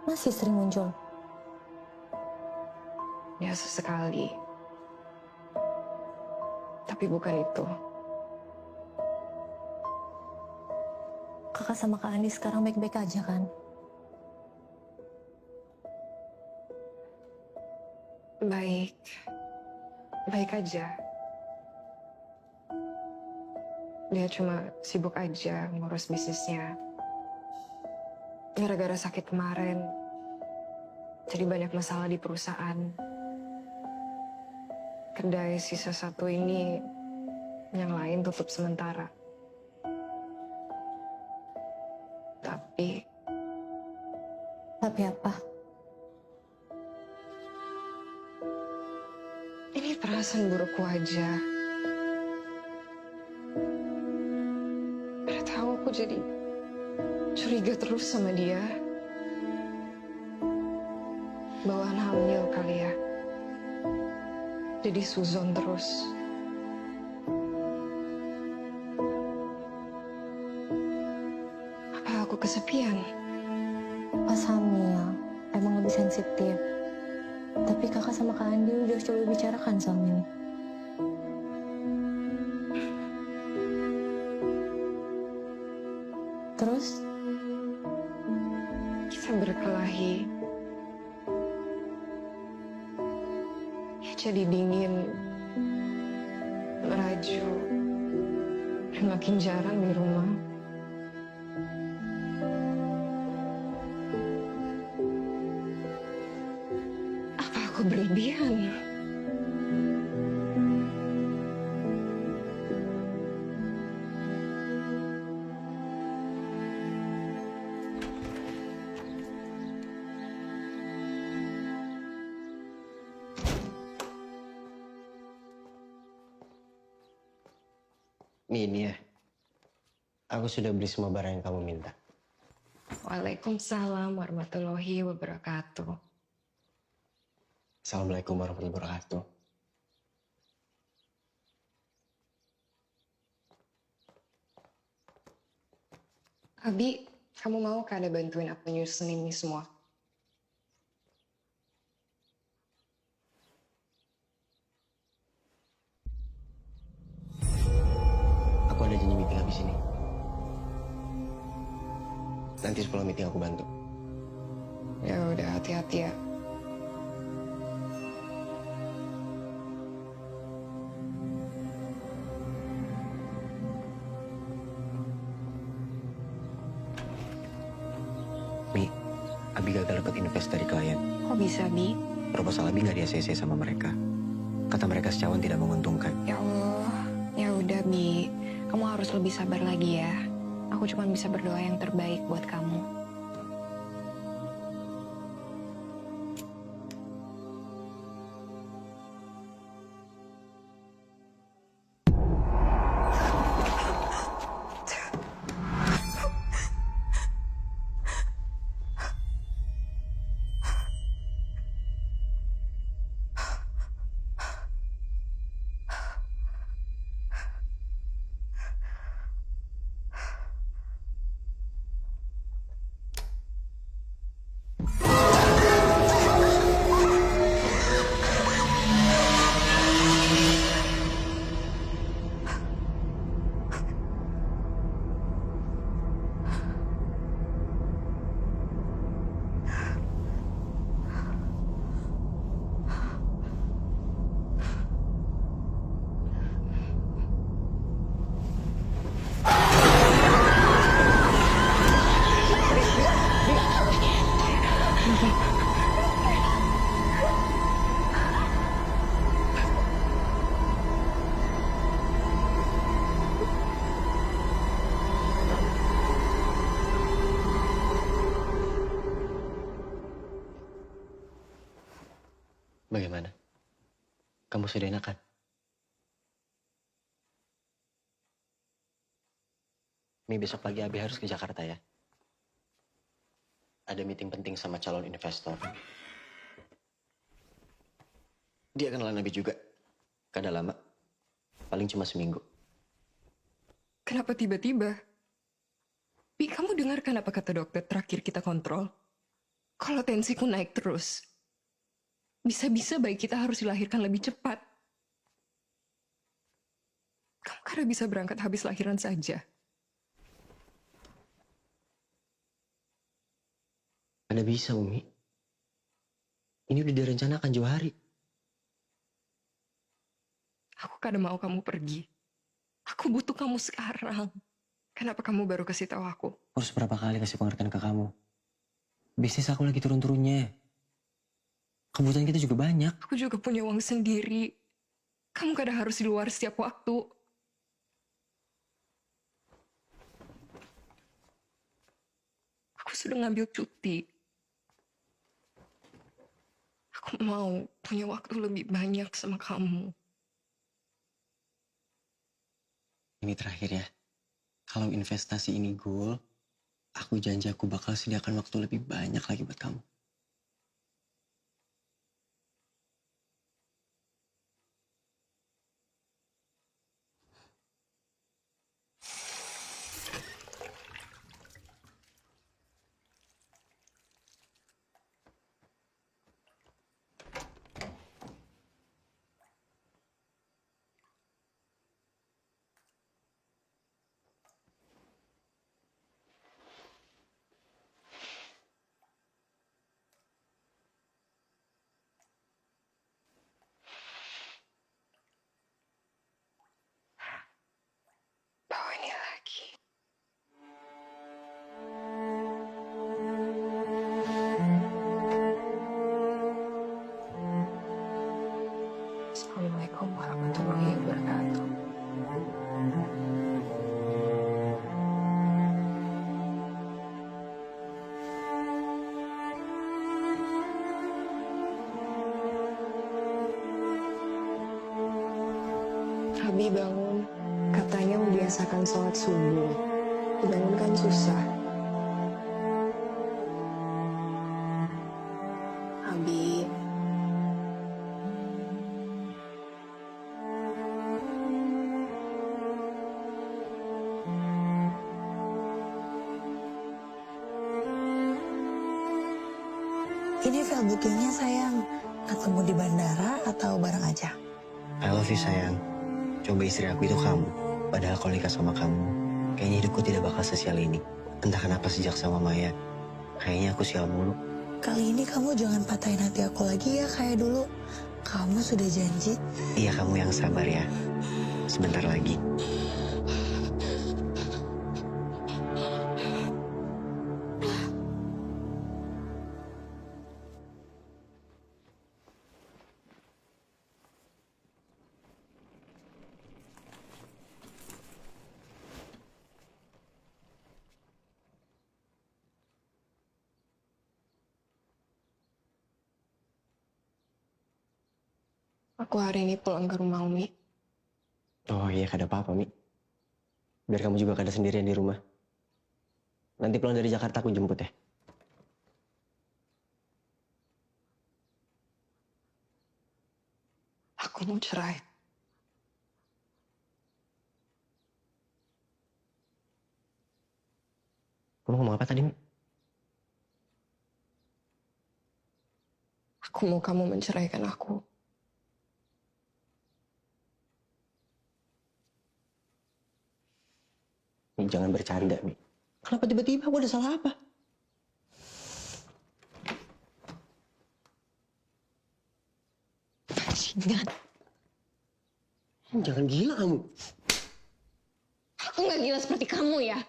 Masih sering muncul? Ya sesekali. Tapi bukan itu. Kakak sama Kak Andi sekarang baik-baik aja kan? Baik. Baik aja. Dia cuma sibuk aja ngurus bisnisnya. Gara-gara sakit kemarin, jadi banyak masalah di perusahaan. Kedai sisa satu ini, yang lain tutup sementara. Tapi apa? Ini perasaan burukku aja. Pada tahu aku jadi curiga terus sama dia. Bawaan hamil kali ya. Jadi suzon terus. Apa aku kesepian? Pas hamil, emang lebih sensitif. Tapi kakak sama Kak Andi udah coba bicarakan soal ini. Terus? Kita berkelahi. Ya jadi dingin, meraju, dan makin jarang di rumah. Apa aku berlebihan? Ini ya. Aku sudah beli semua barang yang kamu minta. Waalaikumsalam warahmatullahi wabarakatuh. Assalamualaikum warahmatullahi wabarakatuh. Abi, kamu mau kada bantuin aku nyusunin ini semua? Aku ada janji meeting habis ini. Nanti setelah meeting aku bantu. Ya udah, hati-hati ya. Mi, Abi gagal dapat invest dari klien. Kok bisa, Bi? Proposal Abi nggak di ACC sama mereka. Kata mereka secawan tidak menguntungkan. Ya Allah, ya udah Bi. Kamu harus lebih sabar lagi ya. Aku cuma bisa berdoa yang terbaik buat kamu. Bagaimana? Kamu sudah enakan? Mi, besok pagi Abi harus ke Jakarta ya. Ada meeting penting sama calon investor. Dia kenalan Abi juga. Kada lama. Paling cuma seminggu. Kenapa tiba-tiba? Pi, kamu dengarkan apa kata dokter terakhir kita kontrol? Kalau tensiku naik terus, bisa-bisa bayi kita harus dilahirkan lebih cepat. Kamu kada bisa berangkat habis lahiran saja. Kada bisa, Umi. Ini udah direncanakan jauh hari. Aku kada mau kamu pergi. Aku butuh kamu sekarang. Kenapa kamu baru kasih tahu aku? Harus berapa kali kasih pengertian ke kamu? Bisnis aku lagi turun-turunnya. Kebutuhan kita juga banyak. Aku juga punya uang sendiri. Kamu kada harus di luar setiap waktu. Aku sudah ngambil cuti. Aku mau punya waktu lebih banyak sama kamu. Ini terakhir ya. Kalau investasi ini goal, aku janji aku bakal sediakan waktu lebih banyak lagi buat kamu. Bawa ini lagi. Assalamualaikum warahmatullahi wabarakatuh. Abi bangun. Katanya membiasakan sholat subuh. Dibangunkan susah. Abi. Ini file bookingnya sayang. Ketemu di bandara atau bareng aja? I love you sayang. Coba istri aku itu kamu. Padahal kalau nikah sama kamu, kayaknya hidupku tidak bakal sesial ini. Entah kenapa sejak sama Maya, kayaknya aku sial mulu. Kali ini kamu jangan patahin hati aku lagi ya kayak dulu. Kamu sudah janji. Iya, kamu yang sabar ya. Sebentar lagi. Aku hari ini pulang ke rumah Umi. Oh iya, kada apa-apa, Mi. Biar kamu juga kada sendirian di rumah. Nanti pulang dari Jakarta aku jemput ya. Aku mau cerai. Kamu ngomong apa tadi, Mi? Aku mau kamu menceraikan aku. Mi, jangan bercanda, Mi. Kenapa tiba-tiba aku ada salah apa? Bajingan. Jangan gila kamu. Aku nggak gila seperti kamu ya.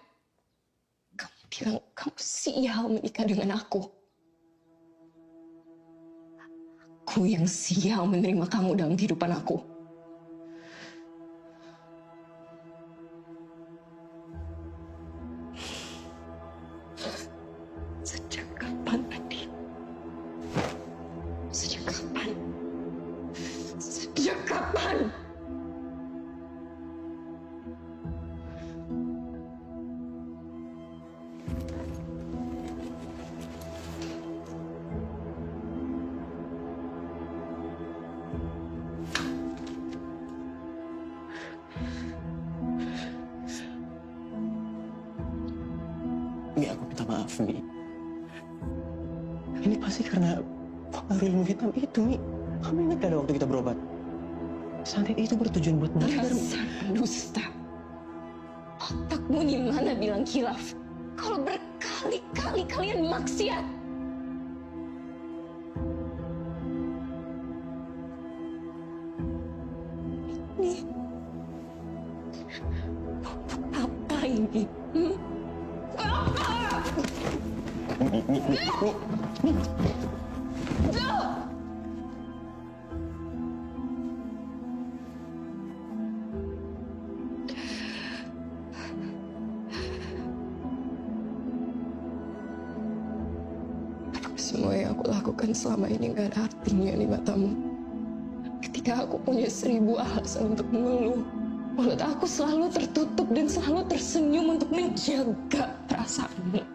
Kamu bilang kamu sial menikah dengan aku. Aku yang sial menerima kamu dalam kehidupan aku. Sejak kapan, Adi? Sejak kapan Sejak kapan? Mi, aku minta maaf, Mi. Ini pasti karena pengaruh ilmu hitam itu, Mi. Kamu ingat gak ada waktu kita berobat? Santet itu bertujuan buat menghindar. Dasar dusta. Otakmu di mana bilang khilaf? Kalau berkali-kali kalian maksiat. Ini apa ini? Apa? Semua yang aku lakukan selama ini gak ada artinya di matamu. Ketika aku punya 1000 alasan untuk mengeluh, mulut aku selalu tertutup dan selalu tersenyum untuk menjaga perasaanmu.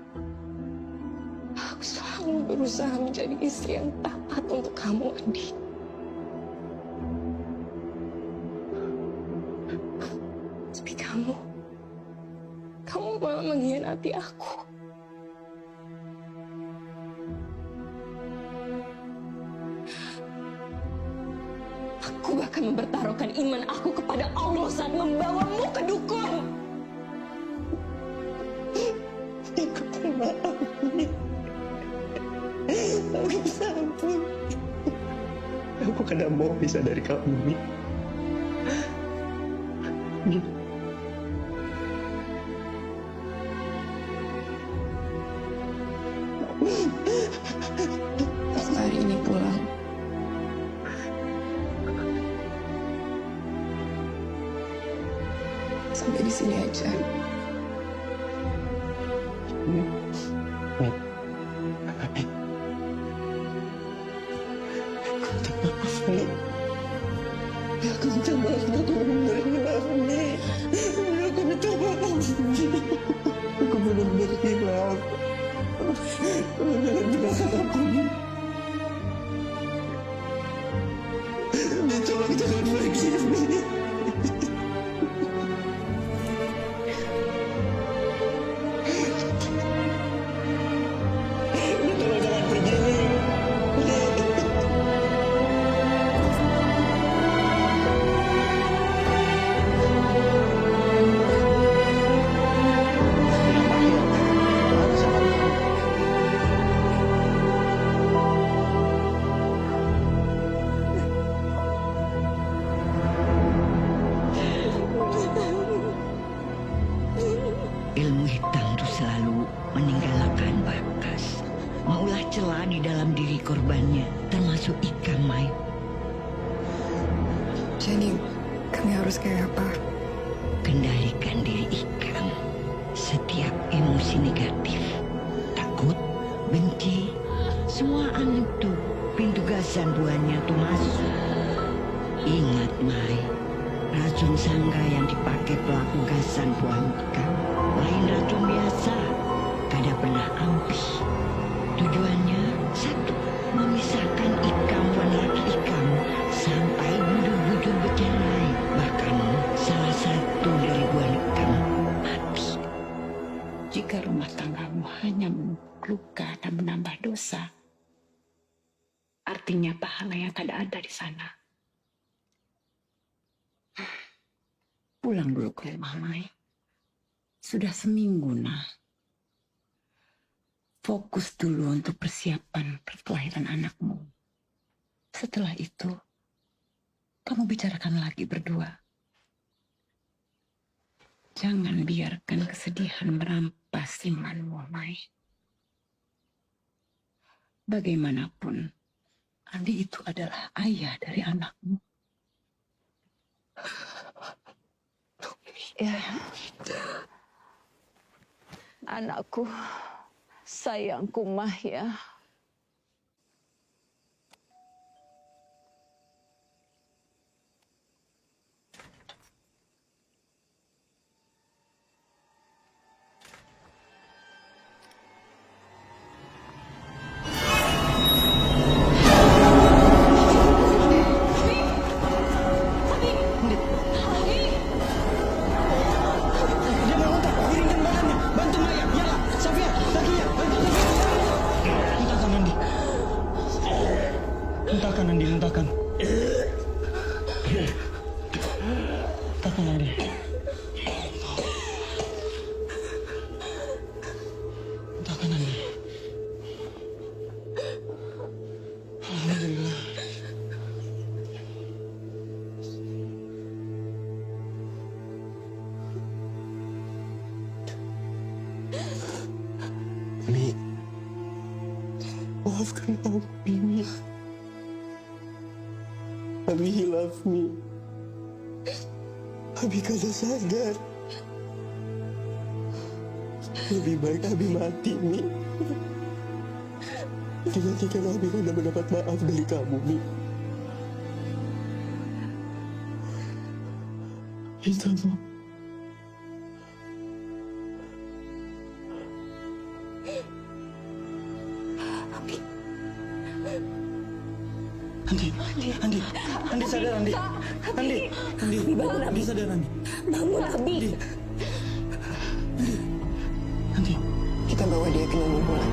Aku selalu berusaha menjadi istri yang taat untuk kamu, Andi. Tapi kamu malah mengkhianati aku. Aku bahkan mempertaruhkan iman aku kepada Allah saat membawamu ke dukun. Aku maaf, Mi. Aku sampun. Aku kadang mau pisah dari kamu, Mi. Mi. Hari ini pulang. Sampai di sini aja. Aku minta maaf, aku benar-benar hilaf, Mi. Aku minta maaf, Mi. Aku benar-benar hilaf. Jangan tinggalkan aku, Mi. Mi, tolong jangan pergi, Mi. Ilmu hitam itu selalu meninggalkan batas. Maulah celah di dalam diri korbannya, termasuk Ika, Mai. Jadi, kami harus kayak apa? Kendalikan diri Ikam. Setiap emosi negatif, takut, benci, semua itu pintu gasan buahnya tuh masuk. Ingat, Mai, racun sangga yang dipakai pelaku gasan buah Ikam lain racun biasa, kada pernah ampuh. Tujuannya satu, memisahkan Ikam dan laki Ikam sampai bujur-bujur bercerai. Bahkan salah satu dari buah Ikam mati. Jika rumah tanggamu hanya luka dan menambah dosa, artinya pahala yang tidak ada di sana. Pulang dulu ke rumah, Mai. Sudah seminggu, nah. Fokus dulu untuk persiapan perkelahiran anakmu. Setelah itu, kamu bicarakan lagi berdua. Jangan biarkan kesedihan merampas imanmu, Mai. Bagaimanapun, Andi itu adalah ayah dari anakmu. Ya, anakku, sayangku Mah ya. Muntahkan, Andi, muntahkan. Muntahkan, Andi. Muntahkan, Andi. Alhamdulillah. Mi, maafkan aku, Mi. Abi hilaf, Mi. Abi kada sadar. Lebih baik Abi mati, Mi. Dibandingkan Abi kada mendapat maaf dari kamu, Mi. Minta maaf. Andi sadar, Andi. Andi bangun, Abi. Andi sadar, Andi. Bangun, Abi. Andi. Kita bawa dia ke rumah bola.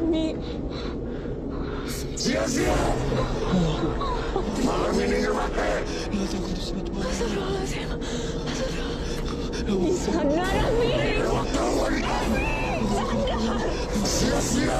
Mi. Sia-sia. Malam ini nggak pakai. Sadar, Mi. Sia-sia.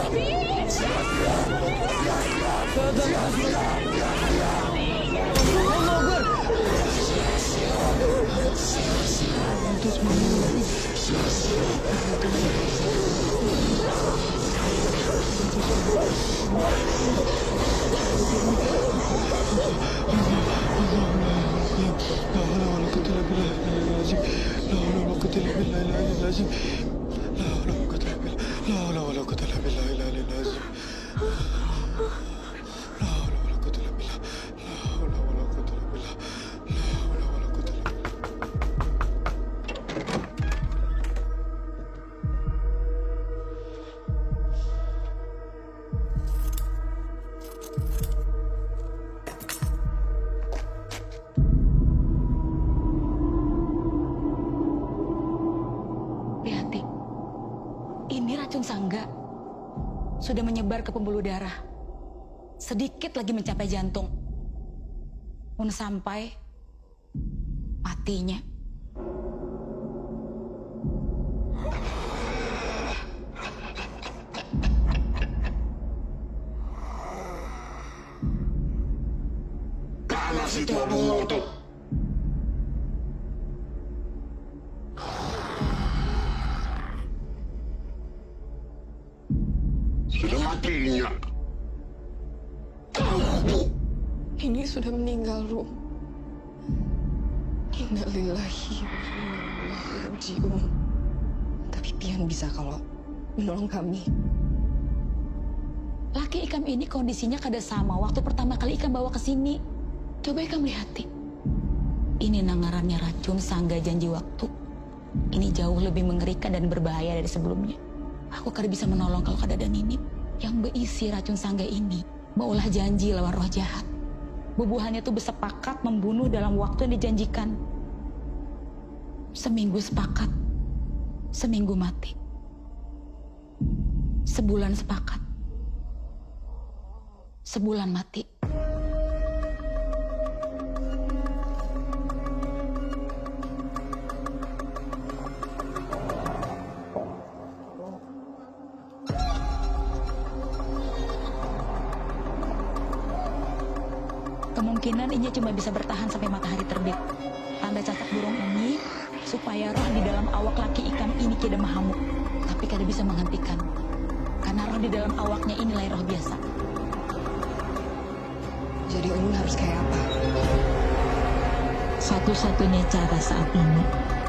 Hati-hati. Ini racun sangga. Sudah menyebar ke pembuluh darah. Sedikit lagi mencapai jantung. Pun sampai matinya. Panas itu Abu Ngoto. Sudah matinya. Ini sudah meninggal, Ru. Innalillahi wa inna ilaihi raji'un. Tapi Pian bisa kalau menolong kami. Laki Ikam ini kondisinya kada sama waktu pertama kali Ikam bawa ke sini. Coba Ikam lihati. Ini nangarannya racun sangga janji waktu. Ini jauh lebih mengerikan dan berbahaya dari sebelumnya. Aku kada bisa menolong kalau kada ada Ninip yang berisi racun sangga ini. Maulah janji lawan roh jahat. Bubuhannya tuh bersepakat membunuh dalam waktu yang dijanjikan. Seminggu sepakat, seminggu mati. Sebulan sepakat, sebulan mati. Kemungkinan ini cuma bisa bertahan sampai matahari terbit. Tanda cacat burung ini supaya roh di dalam awak laki Ikam ini tidak mahamuk. Tapi kada bisa menghentikan. Karena roh di dalam awaknya inilah roh biasa. Jadi Ulun harus kayak apa? Satu-satunya cara saat ini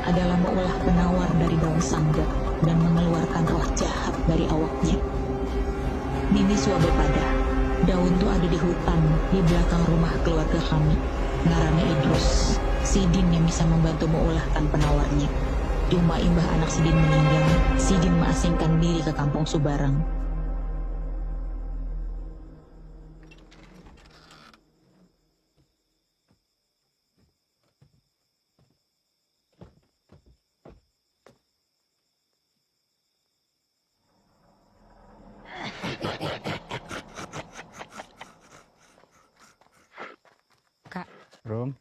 adalah mengolah penawar dari daun sangga dan mengeluarkan roh jahat dari awaknya. Nini Suabepada Daun tuh ada di hutan, di belakang rumah keluarga kami. Ngarannya Idrus. Sidin yang bisa membantu mengulahkan penawarnya. Cuma imbah anak Sidin meninggal, Sidin mengasingkan diri ke kampung Subarang. Kak. Rum.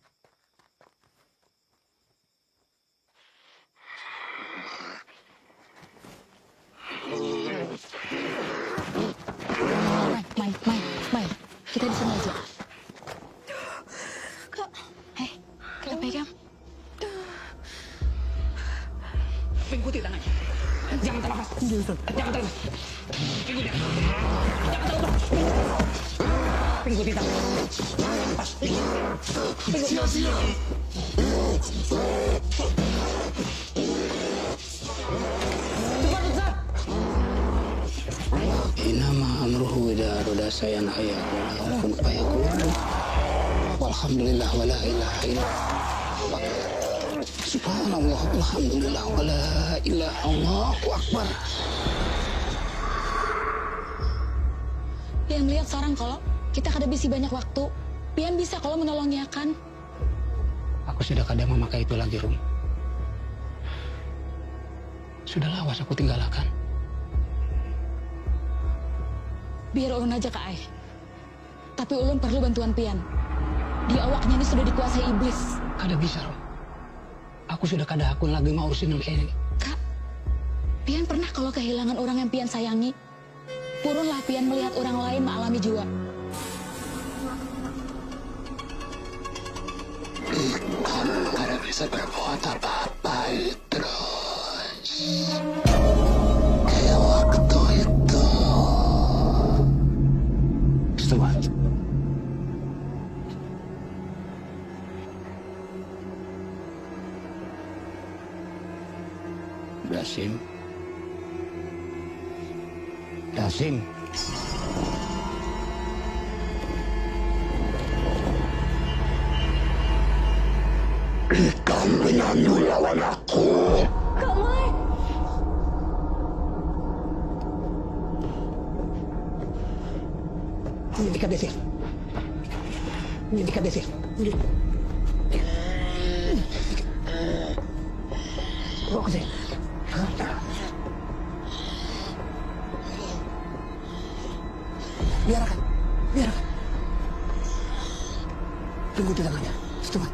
Mai, kita di sini aja. Kak, kita pegang. Ikuti tangannya. Jangan terlepas. Jangan terlepas. Ikuti. Jangan terlepas. Ikuti tangannya. Lepas. Sia-sia. Cepat, Ustaz. Inama amruhu idza arada shay'an ayaqula kun fayakun. Walhamdulillah wala ilaha illallah. Subhanallah walhamdulillah wala ilaha Allahu akbar. Pian melihat sekarang kalau kita kehabisi banyak waktu. Pian bisa kalau menolongnya kan? Aku sudah kadang memakai itu lagi, Rum. Sudah lawas aku tinggalkan. Biar ulun aja Kak Ai. Tapi ulun perlu bantuan Pian. Di awaknya ini sudah dikuasai iblis. Kada bisa, Rom. Aku sudah kada akun lagi mau urusin ini. Kak, Pian pernah kalau kehilangan orang yang Pian sayangi. Purunlah Pian melihat orang lain mengalami jua. Kamu kada bisa berbuat apa-apa terus. Kayak waktu itu. Setelah. Dasim. Kamu berani lawan aku. Kak Mai. Ini dekat desir. Ini dekat desir. Bawa ke sini. Biarkan. Tunggu di tangannya. Cepat.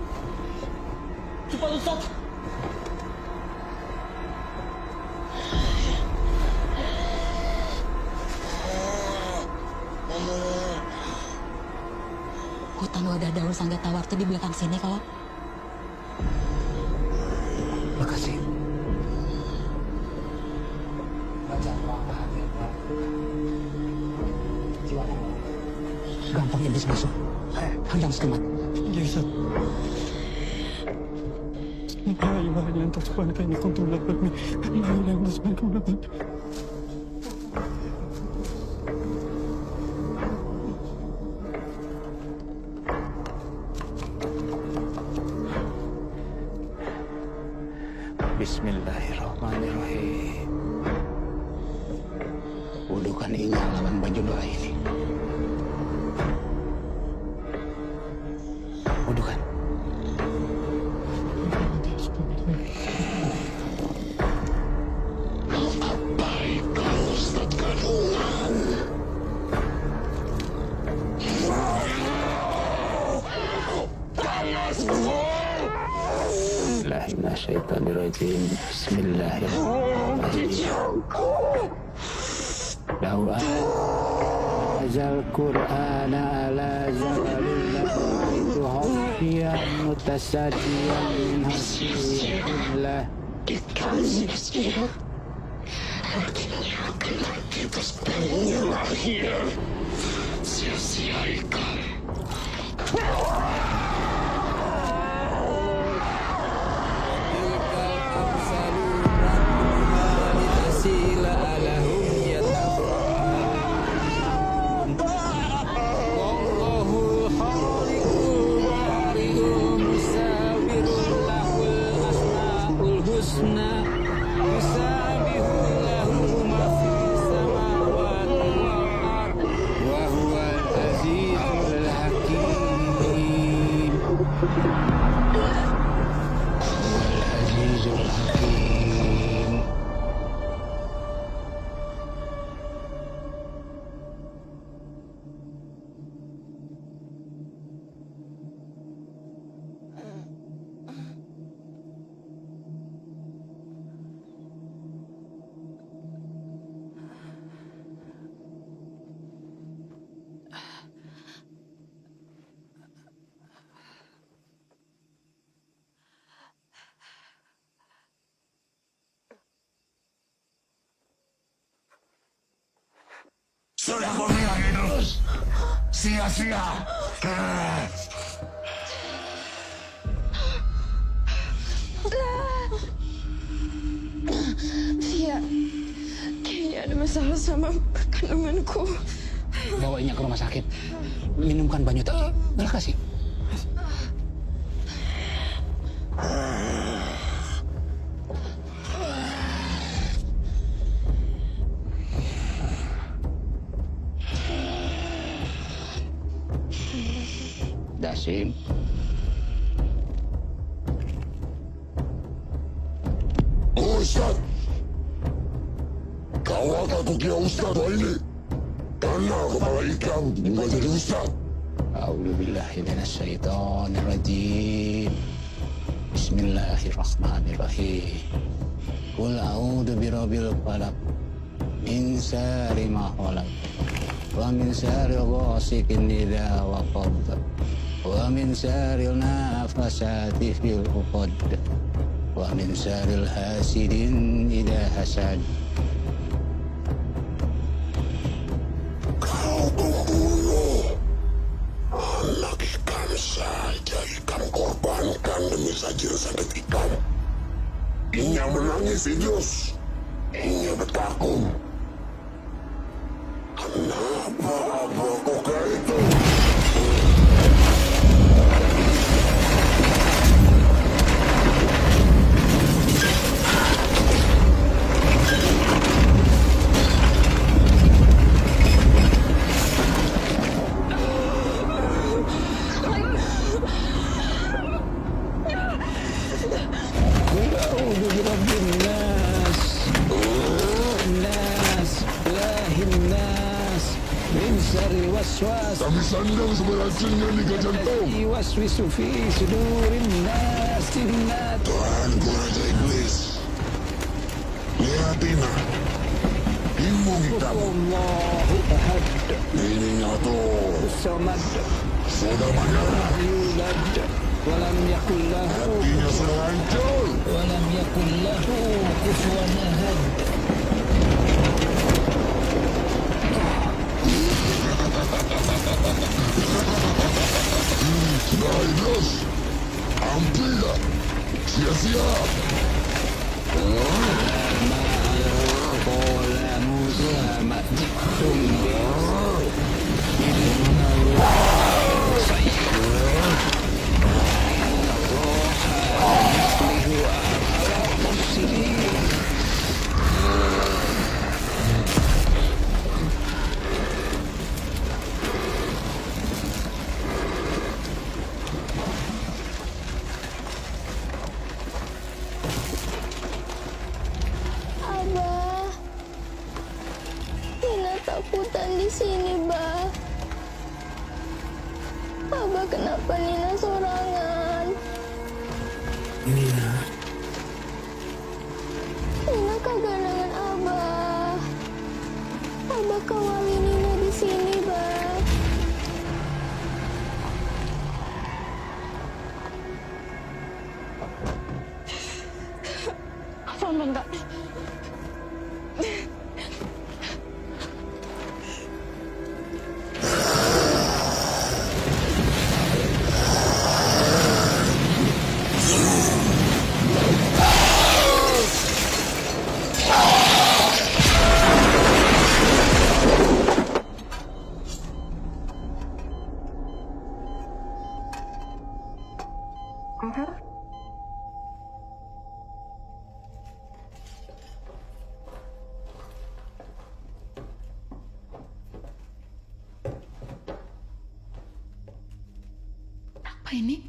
Cepat, Ustaz. Hutan wadah daun sangga tawar tuh di belakang sini kalau. Makasih. Gampang ya bis masuk. Handang sekemat. Ya Ustaz. La ilaha illa anta subhanaka inni kuntu minadh dhalimin. La ilaha illa anta subhanaka inni kuntu minadh dhalimin. Bismillahirrahmanirrahim. Wudukan inya lawan baju doa ini. Wudukan. Abaikan Ustaz kandungan. Minasyaitonirrajim. Bismillahirrahmanirrahim. Dawa azal Qur'ana ala zabalillah itu hafiyan mutasadiyan min hasilillah. Dikasih surat. Hatinya akan mati sebelumnya lahir. Sia-siaikan. Azizul Hakim. Sudah kau bilang Idrus, sia-sia. Iya, kayaknya ada masalah sama kandunganku. Bawainya ke rumah sakit. Minumkan banyu tadi. Udah kasih. Dasim. Ustaz, kau takut ya Ustaz ini? Karena kepala ikan bukan jadi Ustaz. A'udzubillahi minasyaitonirrajim. Bismillahirrahmanirrahim. Qul a'udzu birabbil falaq min syarri ma khalaq wa min syarri ghasiqin idza waqab wa min syarri nafasati fil 'uqad wa min syarri hasidin idza hasad. Kau pembunuh. Anak ikan saja ikan korbankan demi sajian sakit ikan. Inya menangis Idrus. Inya bertakung. Kenapa kau kayak itu? A'udzu birabbin nas. Nas, ilahin nas. Min syarri waswas. Kami sandang seberacun yang liga jantung. Waswisu fi sudurin nas. Tuhanku Raja Iblis. Lihatina. Timbung hitam. Allahu ahad. Ininya tuh. Samad. Sudah menyerah. Yulad. Walam yakul lahu. Hatinya sudah hancur. Walam yakul lahu kufuwan ahad. Sudah Idrus. Hampir dah. Sia-sia. Qala Musa ma'jitum Abah, Nina takutan di sini, Bah. Abah, kenapa Nina sorangan? Nina. Nina kagak dengan Abah. Abah kawali Nina di sini, Bah. Enggak. Apa ini?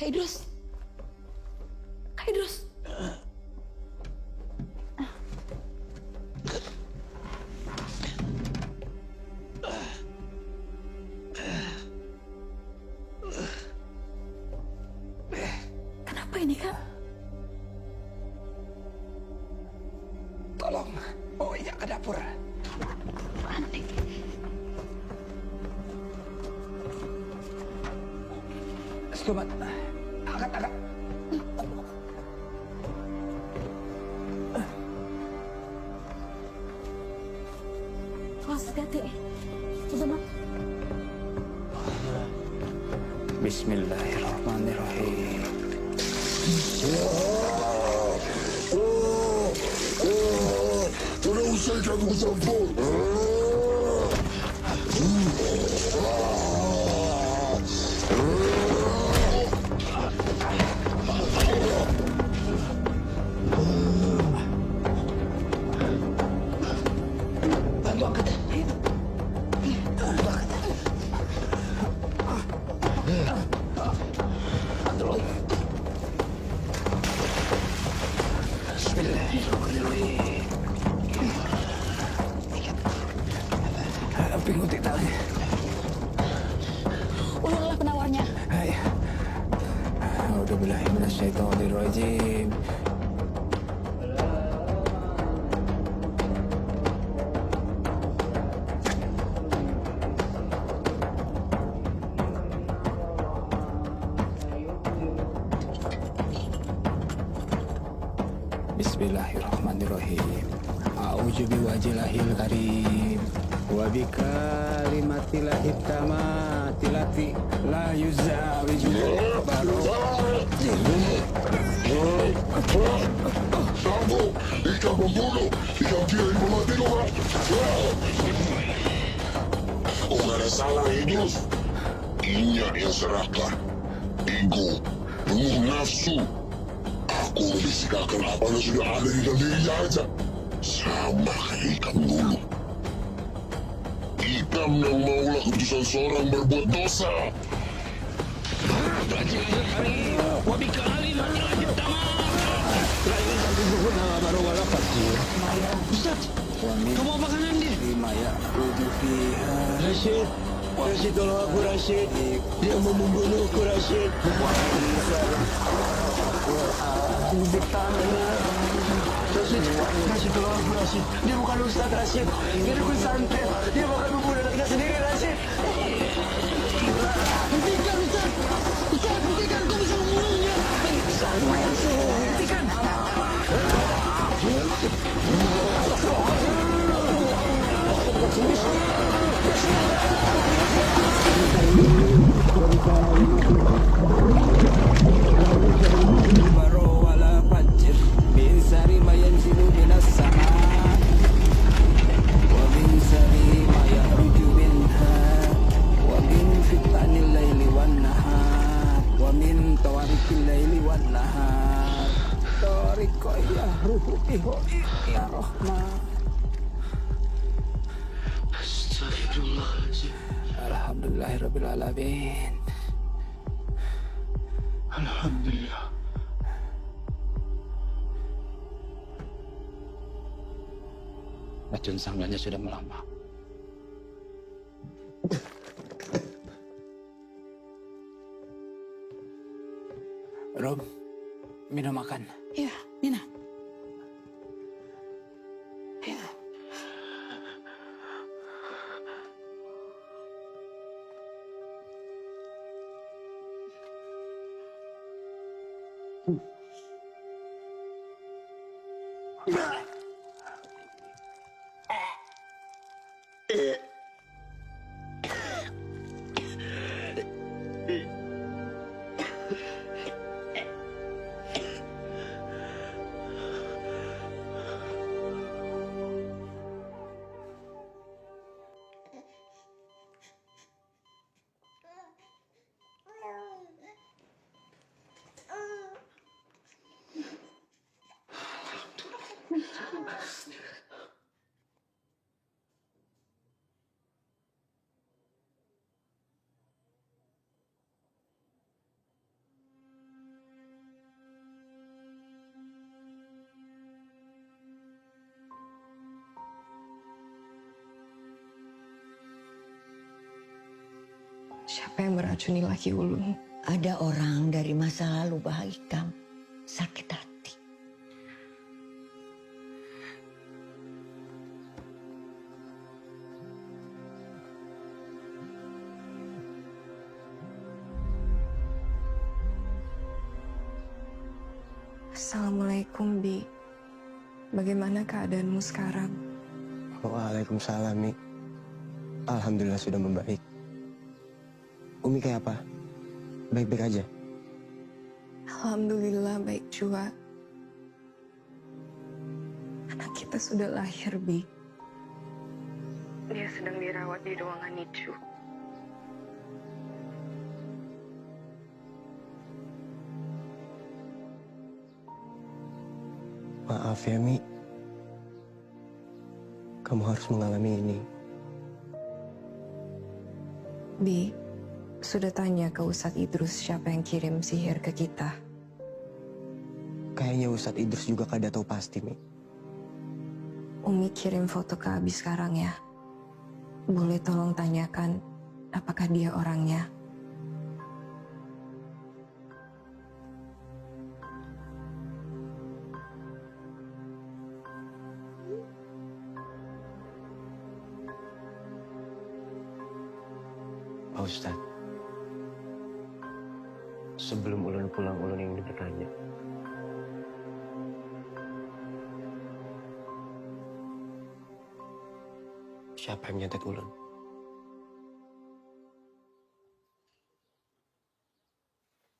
Kak Idrus. Kak Idrus. Kenapa ini, Kak? Tolong bawa Iya ke dapur. Panik. Selamat. Angkat. Awas hati-hati. Selamat. Bismillahirrahmanirrahim. Tidak usah kamu campur. Bantu angkat. Bismillahirrahmanirrahim. Pingguti tangannya. Ulanglah penawarnya. Hai. A'udzubillahi minasyaitonirrajim. Bismillahirrahmanirrahim. A'udzu biwajhillahil karim wa bikalimatillahi tammati lati la yuzawizu Kamu ikan pembunuh, ikan kiai memati orang. Nggak ada salah Idrus. Inya yang serakah, ego, penuh nafsu. Aku membisikkan apa yang sudah ada di dalam dirinya aja. Sama kayak ikan dulu. Ikan yang maulah keputusan seorang berbuat dosa. Ustaz, kamu apa kanan dia? Rashid, Rashid tolong aku Rashid. Dia mau membunuhku Rashid. Rashid tolong aku Rashid. Dia bukan Ustaz Rashid. Dia dukun santet. Dia bakal membunuh anak kita sendiri Rashid. Hentikan Ustaz! Ustaz, hentikan! Kau bisa membunuhnya! Hentikan! Wala fajr min sari ma yanzilu minas sama wa min sari ma yakhruju minha wa min fitnanil laili wan nahar wa min tawarikil laili wan nahar tariqa yahrubu bihi ya rahman. Astagfirullahaladzim. Alhamdulillahirabbil alamin. Alhamdulillah. Racun sangganya sudah melambang. Rob, minum makan. Iya, Nina. Ayo. Siapa yang meracuni laki ulun? Ada orang dari masa lalu Ikam sakit hati. Assalamualaikum, Bi. Bagaimana keadaanmu sekarang? Waalaikumsalam, Mi. Alhamdulillah sudah membaik. Umi kayak apa? Baik-baik aja? Alhamdulillah baik juga. Anak kita sudah lahir, Bi. Dia sedang dirawat di ruangan NICU. Maaf ya, Mi. Kamu harus mengalami ini. Bi, sudah tanya ke Ustadz Idrus siapa yang kirim sihir ke kita? Kayaknya Ustadz Idrus juga kada tahu pasti, Mi. Umi kirim foto ke Abi sekarang ya. Boleh tolong tanyakan apakah dia orangnya? Pak Ustadz, sebelum ulun pulang, ulun ingin bertanya. Siapa yang nyantet ulun?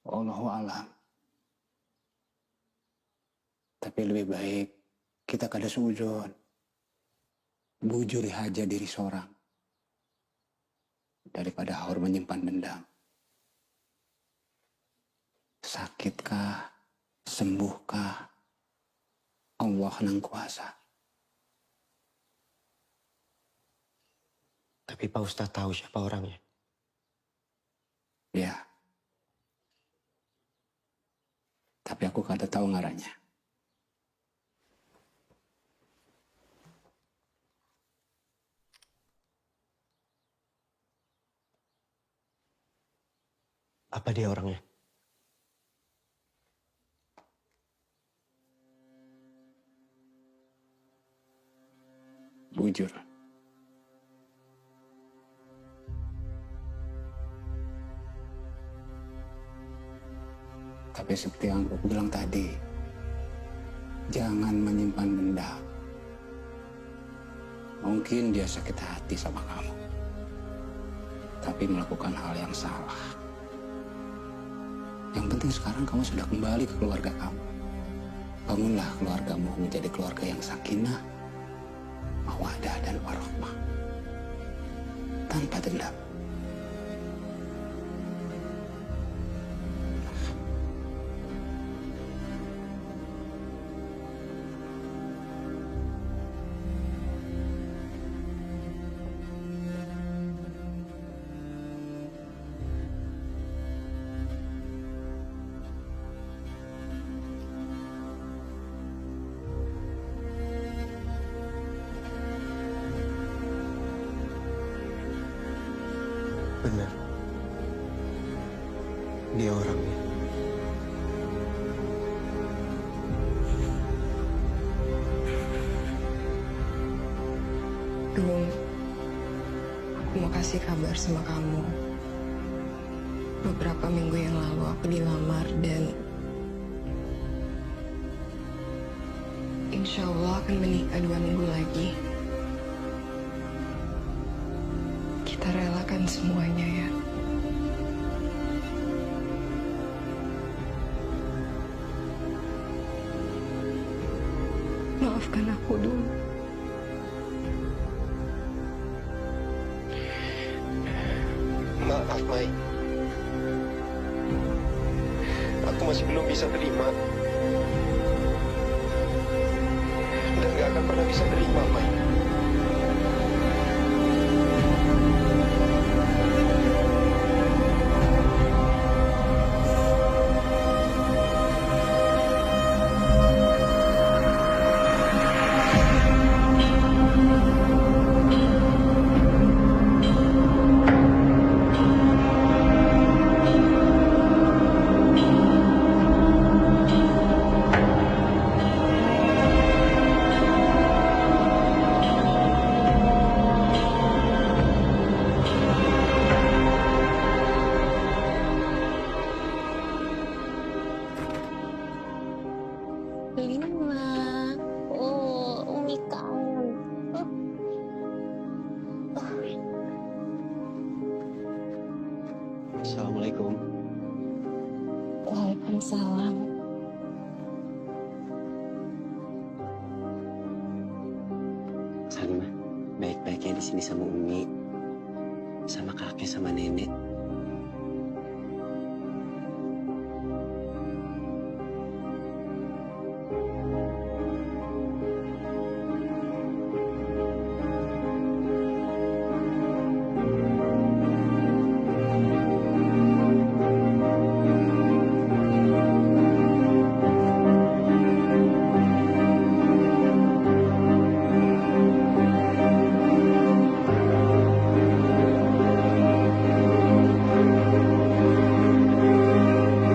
Allahu alam. Tapi lebih baik kita kada sujud. Bujuri haja diri seorang daripada haur menyimpan dendam. Sakitkah, sembuhkah, Allah nang kuasa. Tapi Pak Ustadz tahu siapa orangnya? Ya. Tapi aku kada tahu ngarannya. Apa dia orangnya? Bujur. Tapi seperti yang aku bilang tadi, jangan menyimpan dendam. Mungkin dia sakit hati sama kamu, tapi melakukan hal yang salah. Yang penting sekarang kamu sudah kembali ke keluarga kamu. Bangunlah keluargamu menjadi keluarga yang sakinah, mawaddah dan warahmah. Tanpa dendam. Benar. Dia orangnya. Dulu, aku mau kasih kabar sama kamu. Beberapa minggu yang lalu aku dilamar dan insya Allah akan menikah 2 minggu lagi. Kita relakan semuanya ya. Maafkan aku dulu. Maaf, Mai. Aku masih belum bisa terima. Dan gak akan pernah bisa terima, Mai. Assalamualaikum. Waalaikumsalam. Salma, baik-baiknya di sini sama Umi, sama kakek, sama nenek.